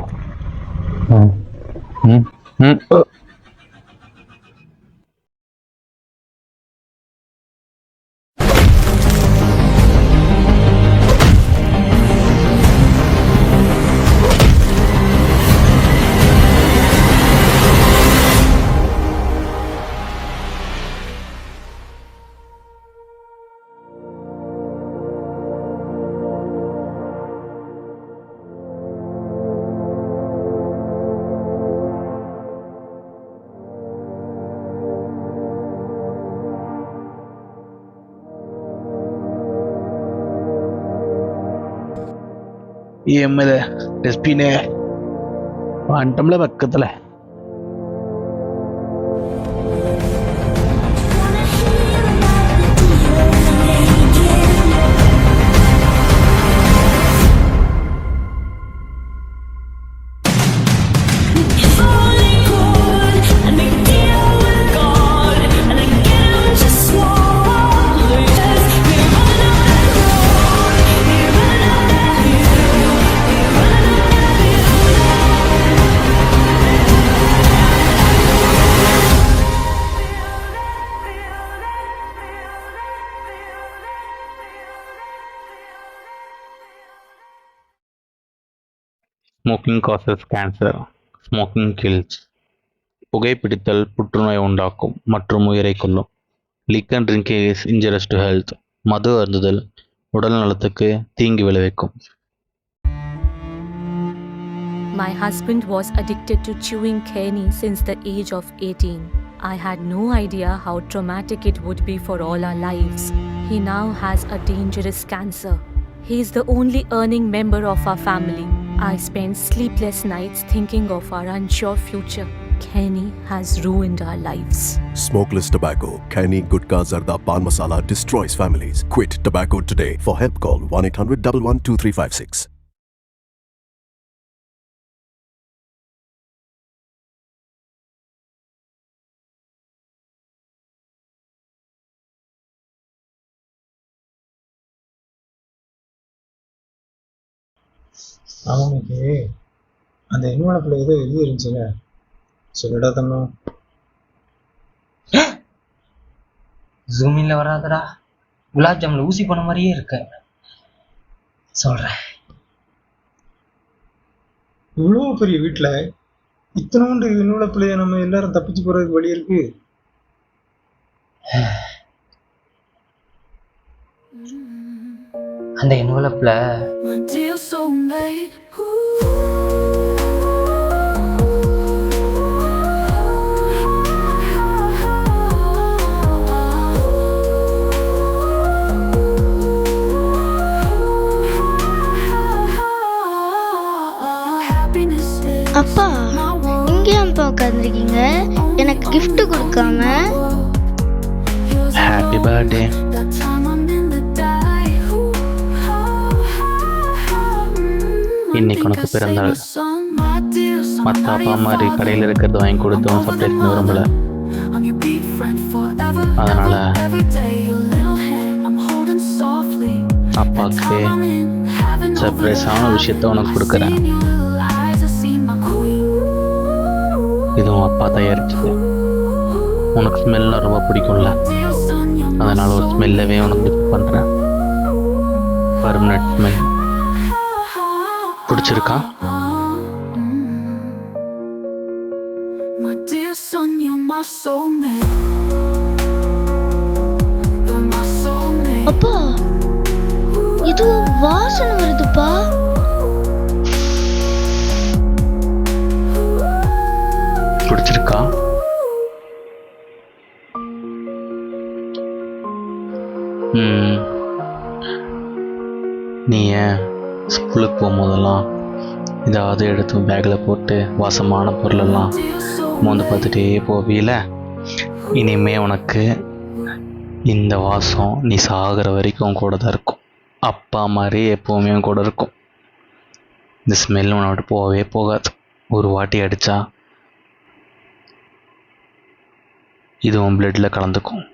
എമ്മത് ഡസ്റ്റ്ബിനെ വണ്ടമ്പള പക്കത്തല്ലേ smoking causes cancer, smoking kills. புகைப்பிடித்தல் புற்றுநோய் உண்டாக்கும் மற்றும் உயிரை கொல்லும். Liquor drinking is injurious to health. மது அருந்துதல் உடல் நலத்துக்கு தீங்கு விளைவிக்கும். My husband was addicted to chewing candy since the age of 18. I had no idea how traumatic it would be for all our lives. He now has a dangerous cancer. He is the only earning member of our family. I spend sleepless nights thinking of our unsure future. Kenny has ruined our lives. Smokeless tobacco, Kenny Gutka Zarda Pan Masala destroys families. Quit tobacco today. For help call 1-800-112356. அவனுக்கு அந்த இன்வெலப்பில் ஏதோ எழுதி இருந்துச்சுங்க, சொல்லிடா தங்கம். ஜூமின்ல வராதடா, குலாப் ஜாமுன்ல ஊசி போன மாதிரியே இருக்க. சொல்றேன், இவ்வளோ பெரிய வீட்டில் இத்தனோண்டு இன்வெலப்பில் நம்ம எல்லாரும் தப்பிச்சு போறதுக்கு வழி இருக்கு. அந்த என்வலப்ல அப்பா இங்கே அப்பா உட்காந்துருக்கீங்க, எனக்கு gift கொடுக்காம. Happy birthday. இன்னைக்கு உனக்கு பிறந்தாள். மற்ற அப்பா மாதிரி கடையில் இருக்கிறது வாங்கி கொடுத்தும் சர்ப்ரைஸ் பண்ண விரும்பல. அதனால அப்பாவுக்கு சர்ப்ரைஸான விஷயத்த உனக்கு கொடுக்குறேன். இதுவும் அப்பா தயாரிச்சது. உனக்கு ஸ்மெல்லாம் ரொம்ப பிடிக்கும்ல, அதனால ஒரு ஸ்மெல்லவே உனக்கு கிஃப்ட் பண்ணுறேன். Permanent smell. பிடிச்சிருக்கா? அப்பா இது வாசனை வருதுப்பா. பிடிச்சிருக்கா? நீ ஏன் ஸ்கூலுக்கு போகும்போதெல்லாம் ஏதாவது எடுத்து பேக்கில் போட்டு வாசமான பொருளெல்லாம் மோந்து பார்த்துட்டே போவியில, இனிமே உனக்கு இந்த வாசம் நீ சாகிற வரைக்கும் கூட தான் இருக்கும். அப்பா மாதிரி எப்போவுமே கூட இருக்கும். இந்த ஸ்மெல் உன்னை விட்டு போகவே போகாது. ஒரு வாட்டி அடித்தா இது உன் பிளட்டில் கலந்துக்கும்.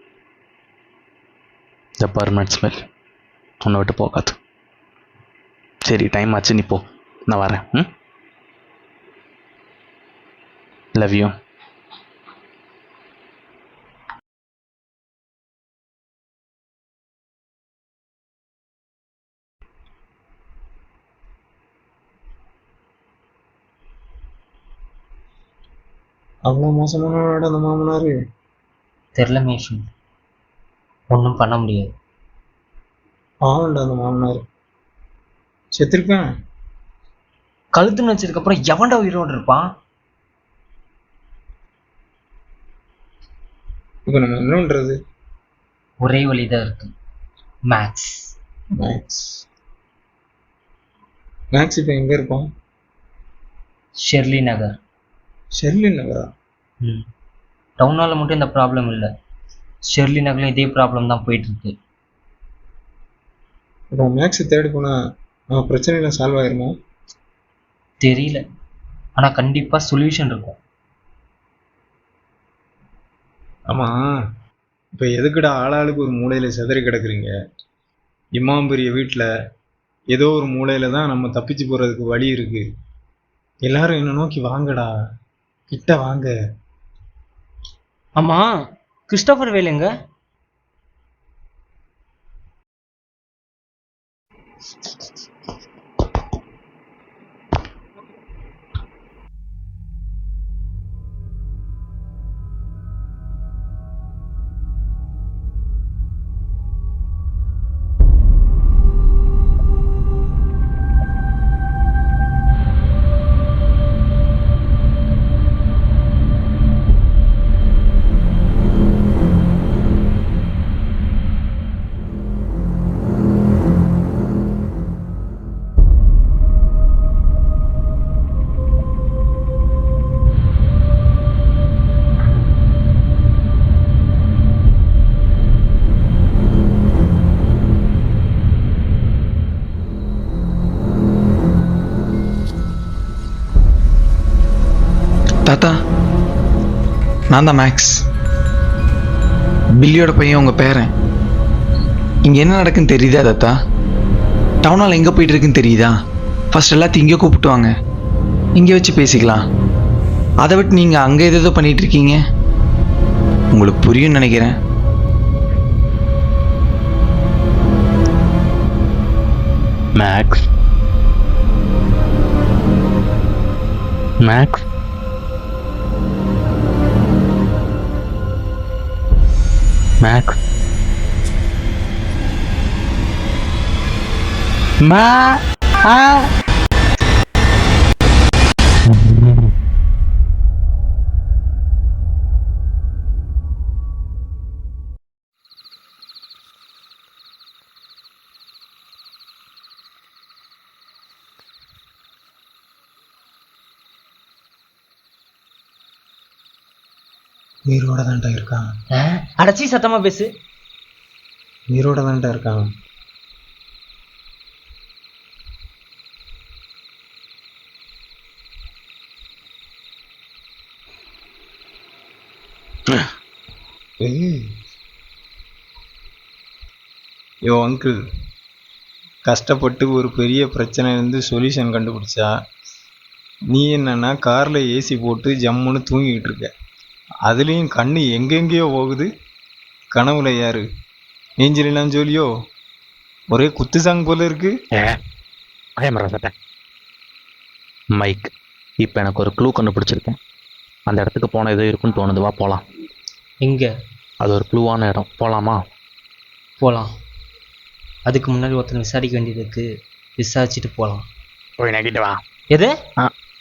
இந்த பர்மனெண்ட் ஸ்மெல் உன்னை விட்டு போகாது. சரி, டைம் ஆச்சு, நீ போ, நான் வரேன். Love you. அவ்வளோ மோசமான அந்த மாமனார் தெரில மேஷன், ஒன்றும் பண்ண முடியாது. ஆமாண்டா அந்த மாமனார் செத்துருக்கான். கழுத்துன்னு வச்சதுக்கப்புறம் எவன்டா உயிரோடு இருப்பான்? இப்போ நம்ம என்ன பண்ணுறது? ஒரே வழி தான் இருக்கு, மேக்ஸ். மேக்ஸ் இப்போ எங்கே இருப்பான்? ஷெர்லி நகர். ஷெர்லி நகரா? டவுனால் மட்டும் இந்த ப்ராப்ளம் இல்லை, ஷெர்லி நகர்லையும் இதே ப்ராப்ளம் தான் போயிட்டுருக்கு. இப்போ மேக்ஸை தேடி போனால் நம்ம பிரச்சனைலாம் சால்வ் ஆகிருமா? தெரியல, ஆனால் கண்டிப்பாக சொல்யூஷன் இருக்கும். ஆமாம், இப்போ எதுக்குடா ஆளாளுக்கு ஒரு மூலையில் சிதறி கிடக்குறீங்க? இம்மாம் பெரிய வீட்டில் ஏதோ ஒரு மூலையில் தான் நம்ம தப்பிச்சு போகிறதுக்கு வழி இருக்குது. எல்லாரும் என்னை நோக்கி வாங்கடா, கிட்ட வாங்க. ஆமாம், கிறிஸ்டோபர் வேலுங்க? தாத்தா, நான் தான் மேக்ஸ், பில்லியோட பையன், உங்கள் பேரன். இங்கே என்ன நடக்குன்னு தெரியுதா தாத்தா? டவுனால் எங்கே போயிட்டு இருக்குன்னு தெரியுதா? ஃபர்ஸ்ட் எல்லாத்தையும் இங்கே கூப்பிட்டு வாங்க, இங்கே வச்சு பேசிக்கலாம். அதை விட்டு நீங்கள் அங்கே ஏதோ பண்ணிகிட்டு இருக்கீங்க. உங்களுக்கு புரியும்னு நினைக்கிறேன். மேக்ஸ், மேக்ஸ், மேக்ஸ், உயிரோட தான்டா இருக்கான். அடைச்சி சத்தமா பேசு. உயிரோட தான்டா இருக்கான். யோ அங்கிள், கஷ்டப்பட்டு ஒரு பெரிய பிரச்சனையிலேருந்து சொல்யூஷன் கண்டுபிடிச்சா நீ என்னன்னா காரில் ஏசி போட்டு ஜம்முன்னு தூங்கிக்கிட்டு இருக்க. அதுலேயும் கண்ணு எங்கெங்கேயோ போகுது. கனவுல யாரு? ஏஞ்சலினா ஜோலியோ? ஒரே குத்து சாங் போல இருக்கு. மைக், இப்போ எனக்கு ஒரு க்ளூ கண்டுபிடிச்சிருக்கேன். அந்த இடத்துக்கு போன ஏதோ இருக்குன்னு தோணுது. வா போகலாம். எங்கே? அது ஒரு க்ளூவான இடம். போகலாமா? போகலாம். அதுக்கு முன்னாடி ஒருத்தனை விசாரிக்க வேண்டியது இருக்கு. விசாரிச்சுட்டு போகலாம். போய் நக்கிட்டு வா. எது?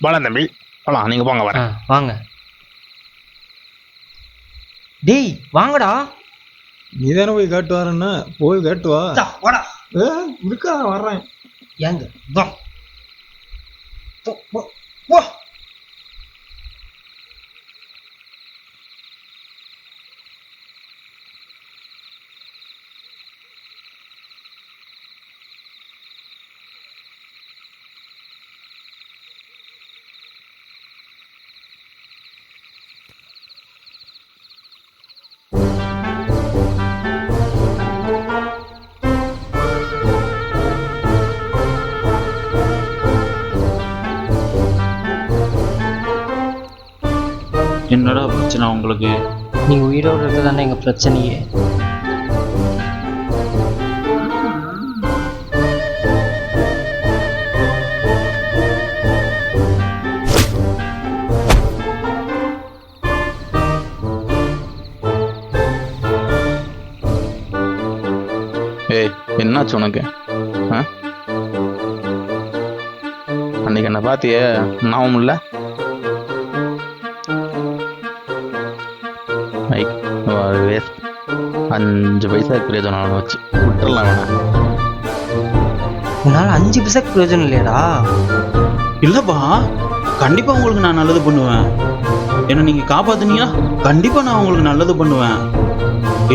போலாம் தம்பி, போலாம். நீங்கள் போங்க, வரேன். வாங்க. டேய் வாங்கடா. நீ தானே போய் காட்டு வரேன்னா போய் காட்டு வா. வாடா. இருக்கா, வர்றேன். ஏங்க வா. வா. என்னடா பிரச்சனை உங்களுக்கு? நீங்கள் உயிரோடு இருக்கிறது தானே எங்கள் பிரச்சனையே. ஏய், என்னாச்சு உனக்கு? அன்னைக்கு என்ன பார்த்தியே, ஞாபகம் இல்லை? Mic, waste. 5 பைசாக்கு பிரயோஜனம் வச்சு விட்டுறலாம் வேணாம். உன்னால் 5 பைசாக்கு பிரயோஜனம் இல்லையாடா? இல்லைப்பா, கண்டிப்பாக உங்களுக்கு நான் நல்லது பண்ணுவேன். என்னை நீங்கள் காப்பாற்றுனீங்கன்னா கண்டிப்பாக நான் உங்களுக்கு நல்லது பண்ணுவேன்.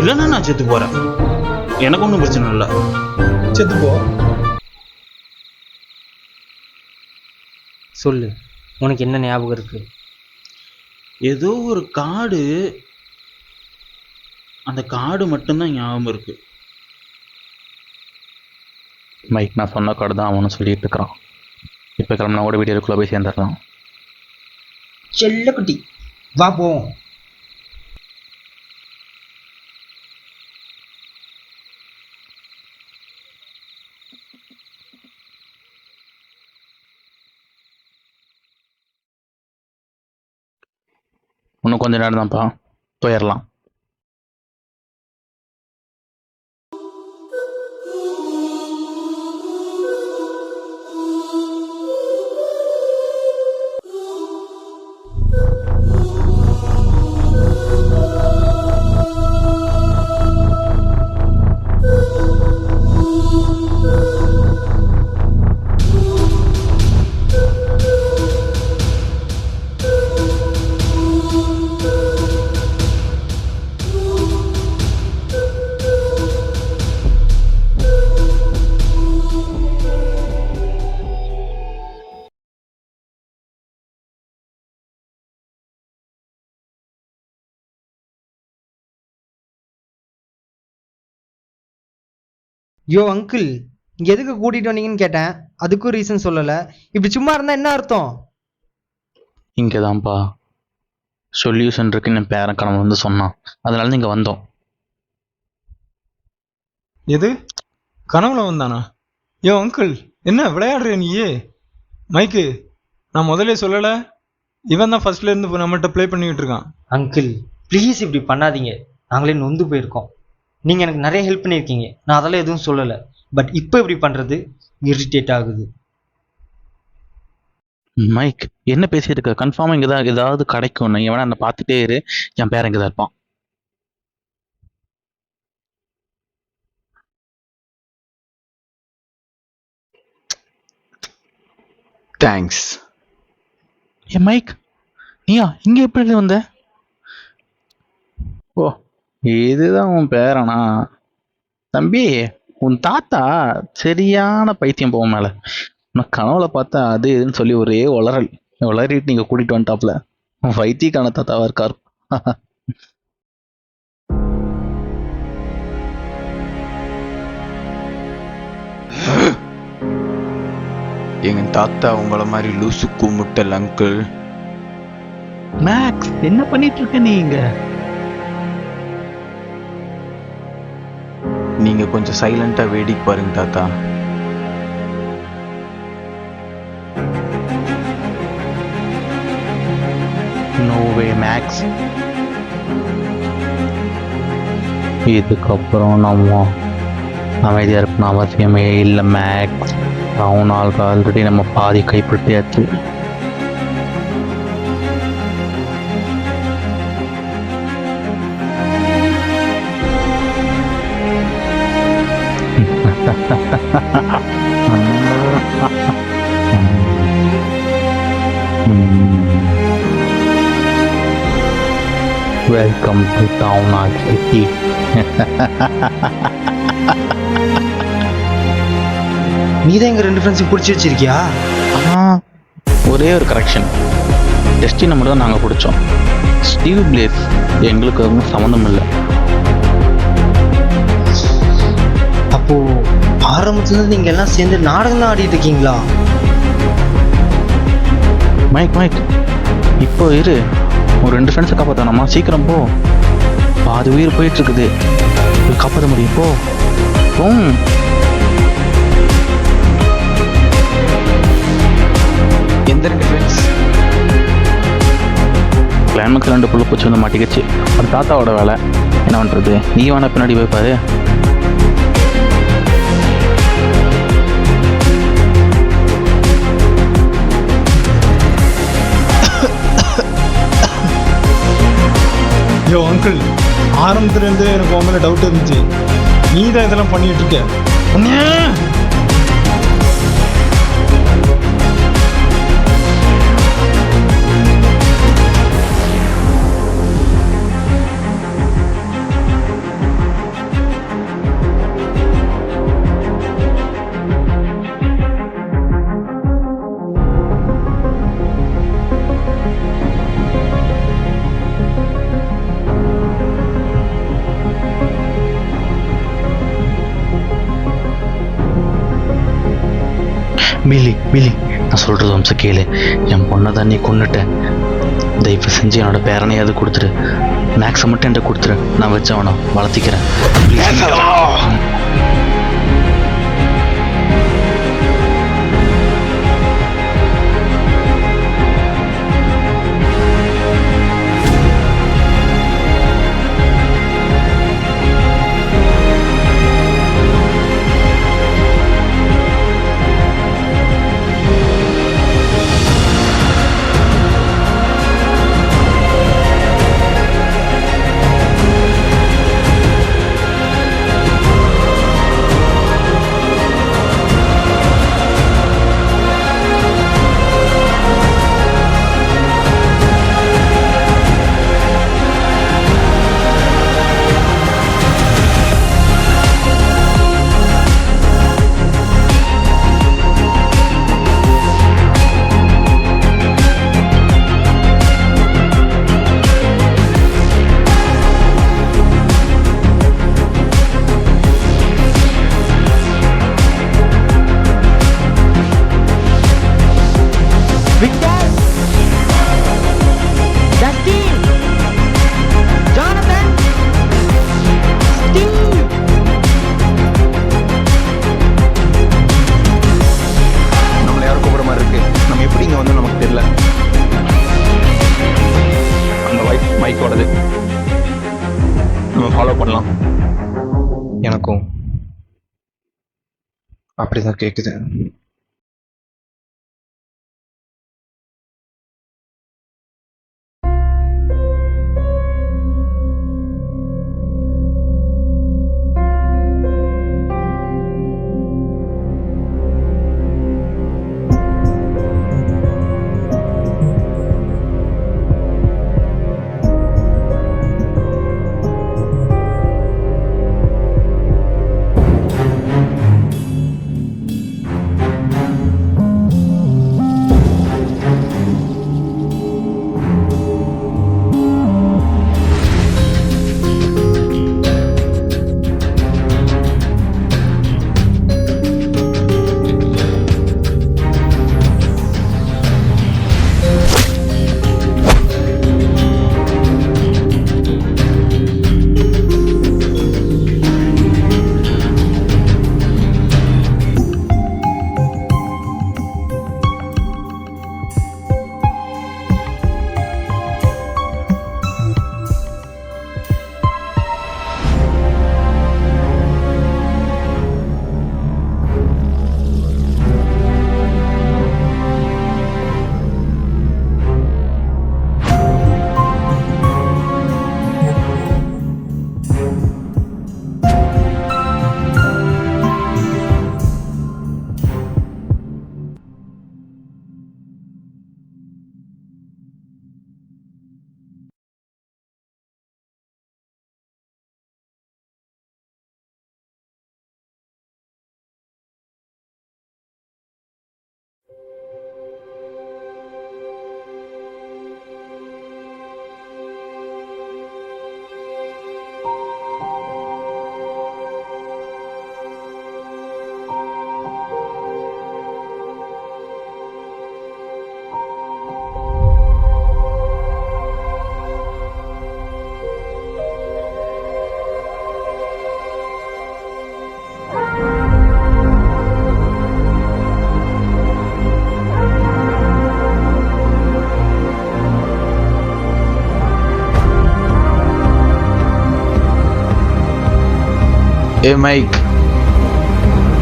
இல்லைன்னா நான் செத்து போகிறேன். எனக்கு ஒன்றும் பிரச்சனை இல்லை. செத்து போ. சொல்லு, உனக்கு என்ன ஞாபகம் இருக்கு? ஏதோ ஒரு காடு, அந்த காடு மட்டும்தான் ஞாபகம் இருக்கு. மைக், நான் சொன்ன காடு தான் அவனும் சொல்லிட்டு இருக்கிறான். இப்போ கிளம்புனா கூட வீடியோக்குள்ளே போய் சேர்ந்துடலாம். செல்லக்குட்டி வா போவோம். இன்னும் கொஞ்ச நேரம் தான்ப்பா, போயிடலாம். யோ அங்கிள், இங்கே எதுக்கு கூட்டிகிட்டு வந்தீங்கன்னு கேட்டேன். அதுக்கும் ரீசன் சொல்லலை. இப்படி சும்மா இருந்தால் என்ன அர்த்தம்? இங்கே தான்ப்பா சொல்யூஷன் இருக்குன்னு என் பேரன் கனவு வந்து சொன்னான். அதனால இங்கே வந்தோம். எது? கனவுல வந்தானா? யோ அங்கிள், என்ன விளையாடுற நீயே? மைக்கு, நான் முதல்ல சொல்லலை? இவன் தான் ஃபர்ஸ்ட்ல இருந்து நம்மகிட்ட ப்ளே பண்ணிக்கிட்டு இருக்கான். அங்கிள் ப்ளீஸ் இப்படி பண்ணாதீங்க. நாங்களே நொந்து போயிருக்கோம். நீங்கள் எனக்கு நிறைய ஹெல்ப் பண்ணியிருக்கீங்க, நான் அதெல்லாம் எதுவும் சொல்லலை. பட் இப்போ இப்படி பண்ணுறது இரிட்டேட் ஆகுது. மைக், என்ன பேசிட்டு இருக்க? கன்ஃபார்மாக இங்கே தான் ஏதாவது கிடைக்கும். நீ வேணா என்னை பார்த்துட்டே இரு. என் பேரன் இங்கே தான் இருப்பான். தேங்க்ஸ். ஏ மைக், நீயா இங்கே எப்படி வந்த? ஓ, இதுதான் உன் பேரனா? தம்பி, உன் தாத்தா சரியான பைத்தியம் போகும் மேலே. நான் கனவுல பார்த்தா அது இதுன்னு சொல்லி ஒரே உளறிட்டு நீங்கள் கூட்டிகிட்டு வந்துட்டாப்புல. வைத்தியக்கான தாத்தாவா இருக்கார். எங்கள் தாத்தா உங்களை மாதிரி லூசு கும்பிட்டல் அங்கிள். மேக்ஸ் என்ன பண்ணிட்டு இருக்க நீங்க? நீங்கள் கொஞ்சம் சைலண்ட்டாக வேடிக்கை பாருங்க தாத்தா. நோ வே மேக்ஸ், இதுக்கப்புறம் நம்ம அமைதியாக இருக்கணும் அவசியமே இல்லை மேக்ஸ். டவுன் ஆல்ரெடி நம்ம பாதி கைப்பற்றியாச்சு. Welcome to town hall city. நீ தான் எங்கள் 2 ஃப்ரெண்ட்ஸையும் பிடிச்சி வச்சிருக்கியா? ஆனால் ஒரே ஒரு கரெக்ஷன், டெஸ்டினை மட்டும் தான் நாங்கள் பிடிச்சோம். ஸ்டீவ் பிளேஸ் எங்களுக்கு ஒன்றும் சம்மந்தம் இல்லை. அப்போ ஆரம்பத்துலேருந்து நீங்கள் எல்லாம் சேர்ந்து நாடகம் தான் ஆடிட்டு இருக்கீங்களா? மைக் இப்போ இரு, ஒரு 2 ஃப்ரெண்ட்ஸை காப்பாற்றணுமா? சீக்கிரம் போ, பாதி உயிர் போயிட்டு இருக்குது, காப்பாற்ற முடியும் போ. எந்த 2 ஃப்ரெண்ட்ஸ்? கிளைமேக்ஸ் 2 புள்ள பூச்சி வந்து மாட்டிக்கிச்சு. அது தாத்தாவோட வேலை, என்ன பண்ணுறது? நீ வேணா பின்னாடி போய் பாரு. யோ அங்கிள், ஆரம்பத்துலேருந்து எனக்கு உன் மேலே டவுட் இருந்துச்சு. நீ தான் இதெல்லாம் பண்ணிட்டு இருக்க. மிலி, நான் சொல்கிறது வம்சம் கேளு. என் பொண்ணை தான் நீ கொன்னுட்டேன். தயவு செஞ்சு என்னோட பேரனையாவது கொடுத்துரு. மேக்ஸை மட்டும் என்கிட்ட கொடுத்துரு, நான் வச்சு அவனை வளர்த்திக்கிறேன். மைக்கோடது, நம்ம ஃபாலோ பண்ணலாம். எனக்கும் அப்படிதான் கேட்குது. ஏ மைக்,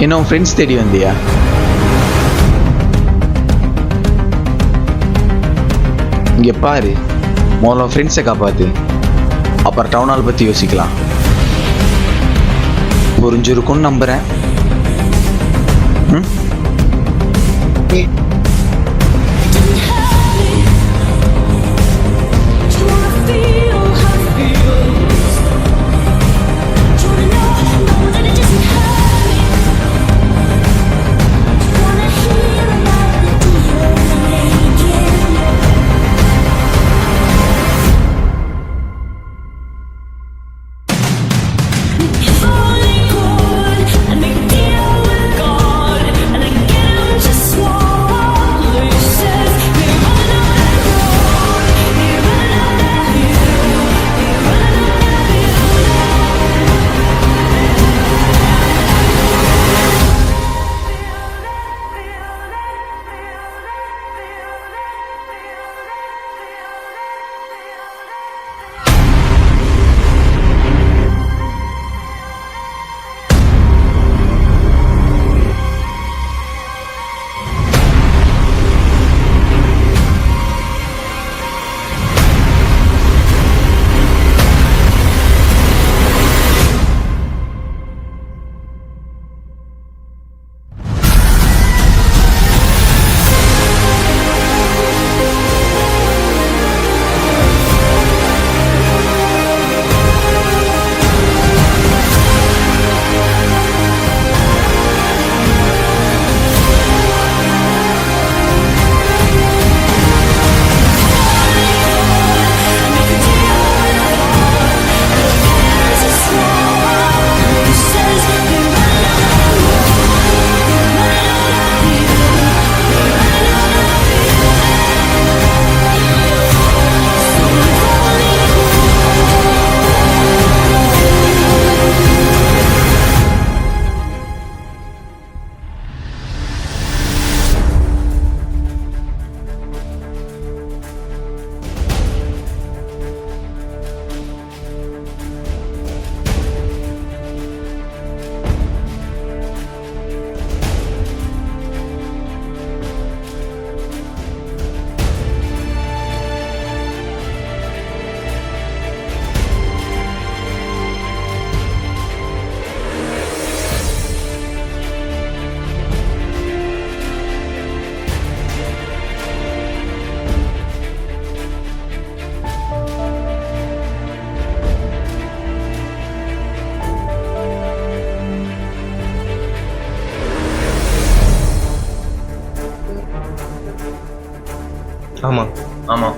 என்ன உன் ஃப்ரெண்ட்ஸ் தேடி வந்தியா? இங்கே பாரு, முதல்ல ஃப்ரெண்ட்ஸை காப்பாற்று, அப்புறம் டவுன் ஹால் பற்றி யோசிக்கலாம். புரிஞ்சிருக்கும்னு நம்புகிறேன். ம். ஆமாம் ஆமாம்.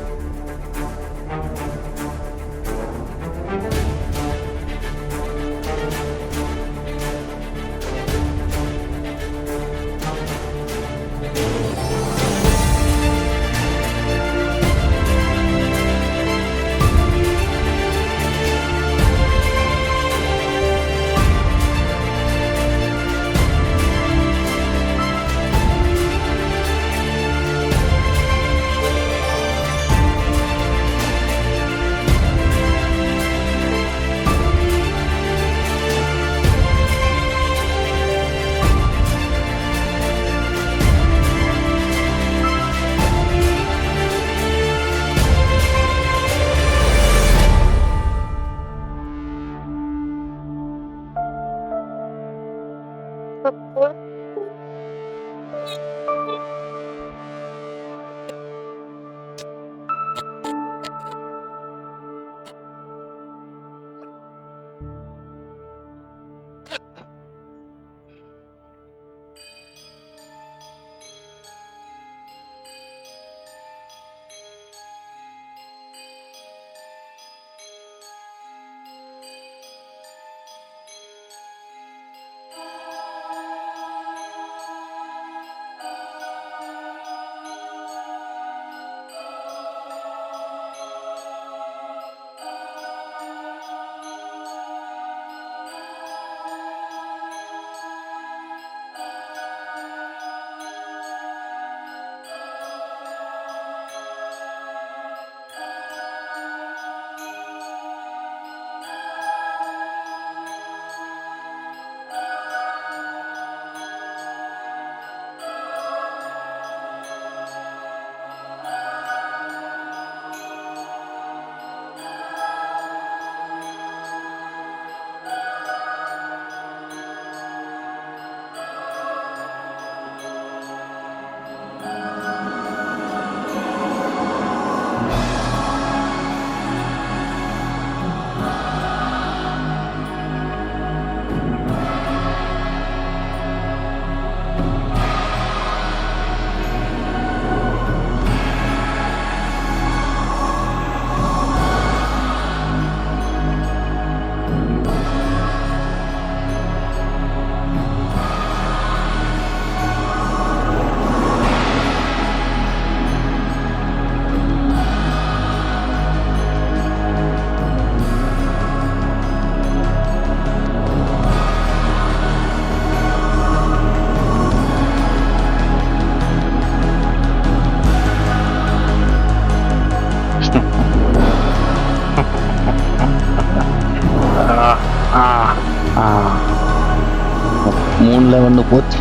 போச்சு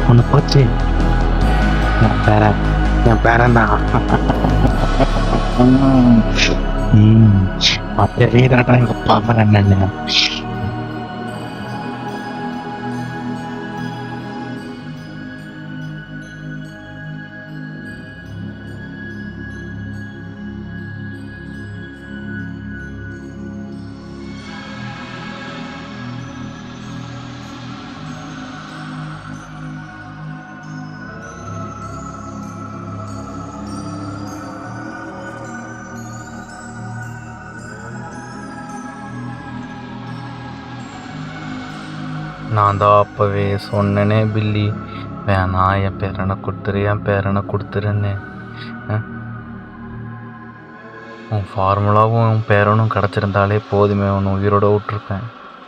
ஒன்று போச்சு. என் பேரன் தான். மற்ற வீடாட்டா எங்க பாப்பா என்ன நான் தான் அப்போவே சொன்னேனே பில்லி, வேணாம் என் பேரனை கொடுத்துருன்னு. உன் ஃபார்முலாவும் உன் பேரனும் கிடச்சிருந்தாலே போதுமே, உன்னை உயிரோட விட்டுருப்பேன்.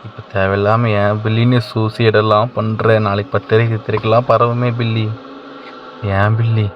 இப்போ தேவையில்லாமல் ஏன் பில்லின்னு சூசைடெல்லாம் பண்ணுற, நாளைக்கு பத்திரிக்கைலாம் பரவுமே பில்லி. ஏன் பில்லி?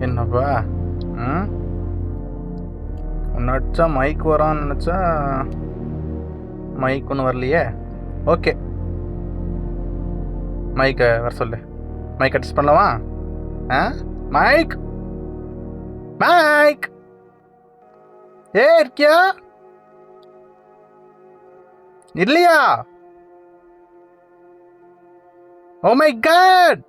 என்னப்பா உன்னை அடிச்சா மைக் வரான்னு நினச்சா மைக் ஒன்று வரலையே. ஓகே, மைக்கை வர சொல்லு. மைக் அட்ஜஸ்ட் பண்ணலாமா? மைக் மைக் இருக்கியா இல்லையா? Oh my god!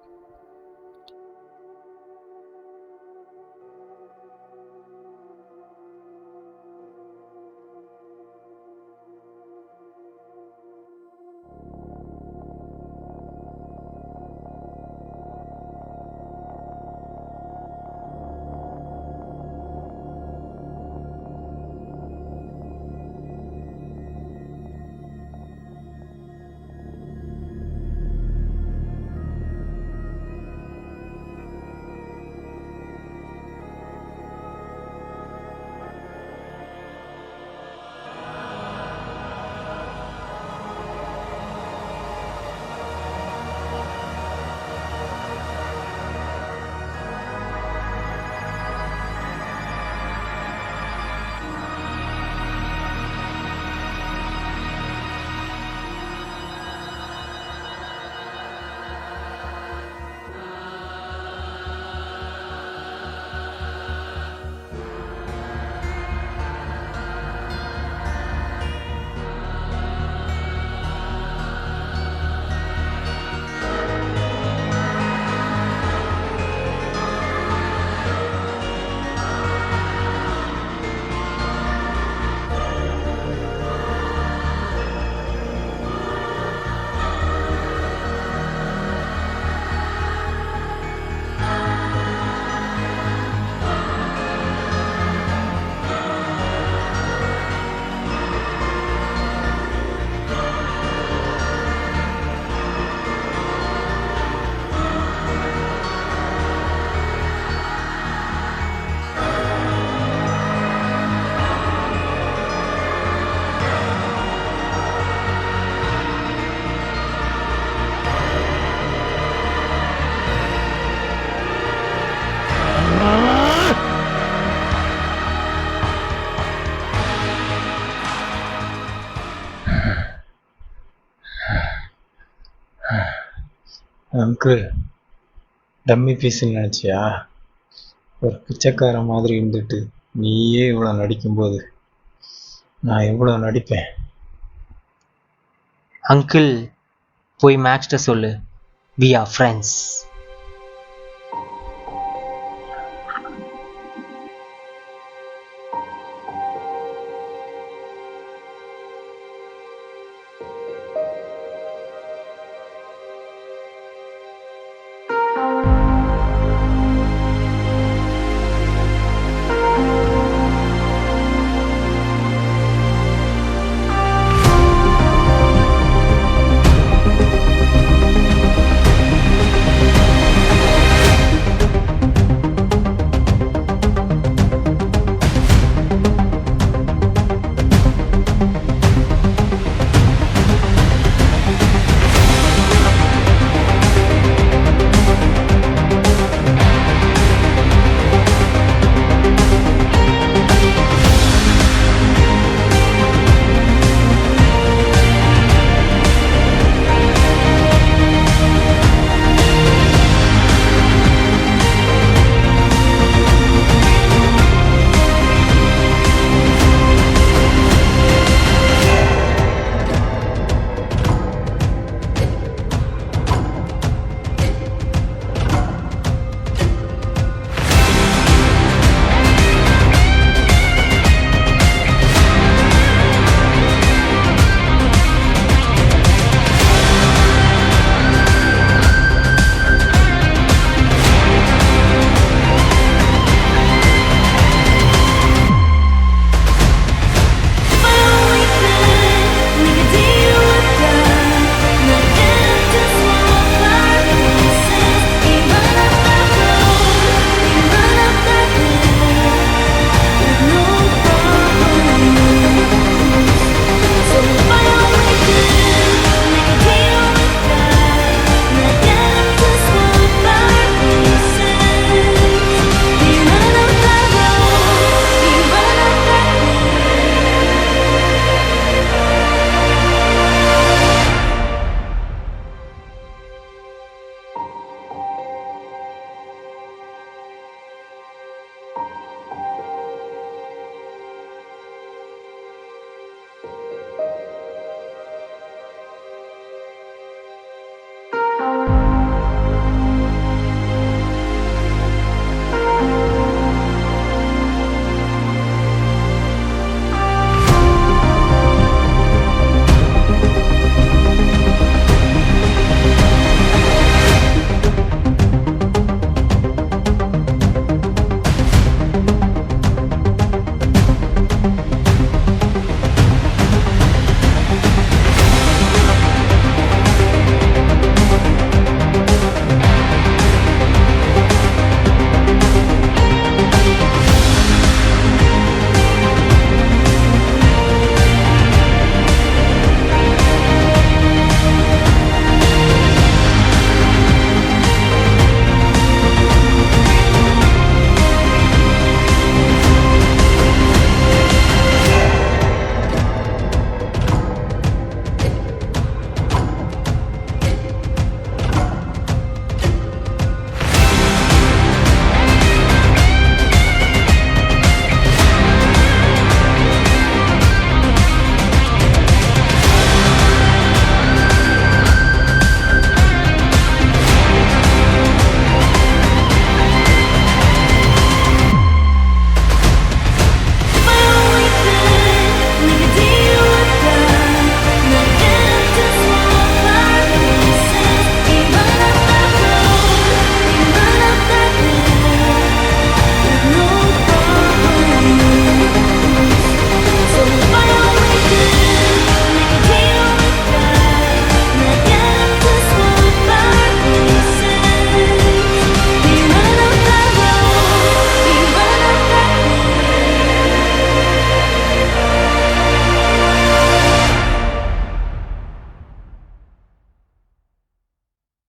Uncle, dummy பீஸ்ன்னு நினச்சியா? ஒரு பிச்சைக்கார மாதிரி இருந்துட்டு நீயே இவ்வளோ நடிக்கும்போது நான் எவ்வளோ நடிப்பேன்? அங்கிள், போய் மேக்ஸ்ட்ட சொல்லு, we are friends.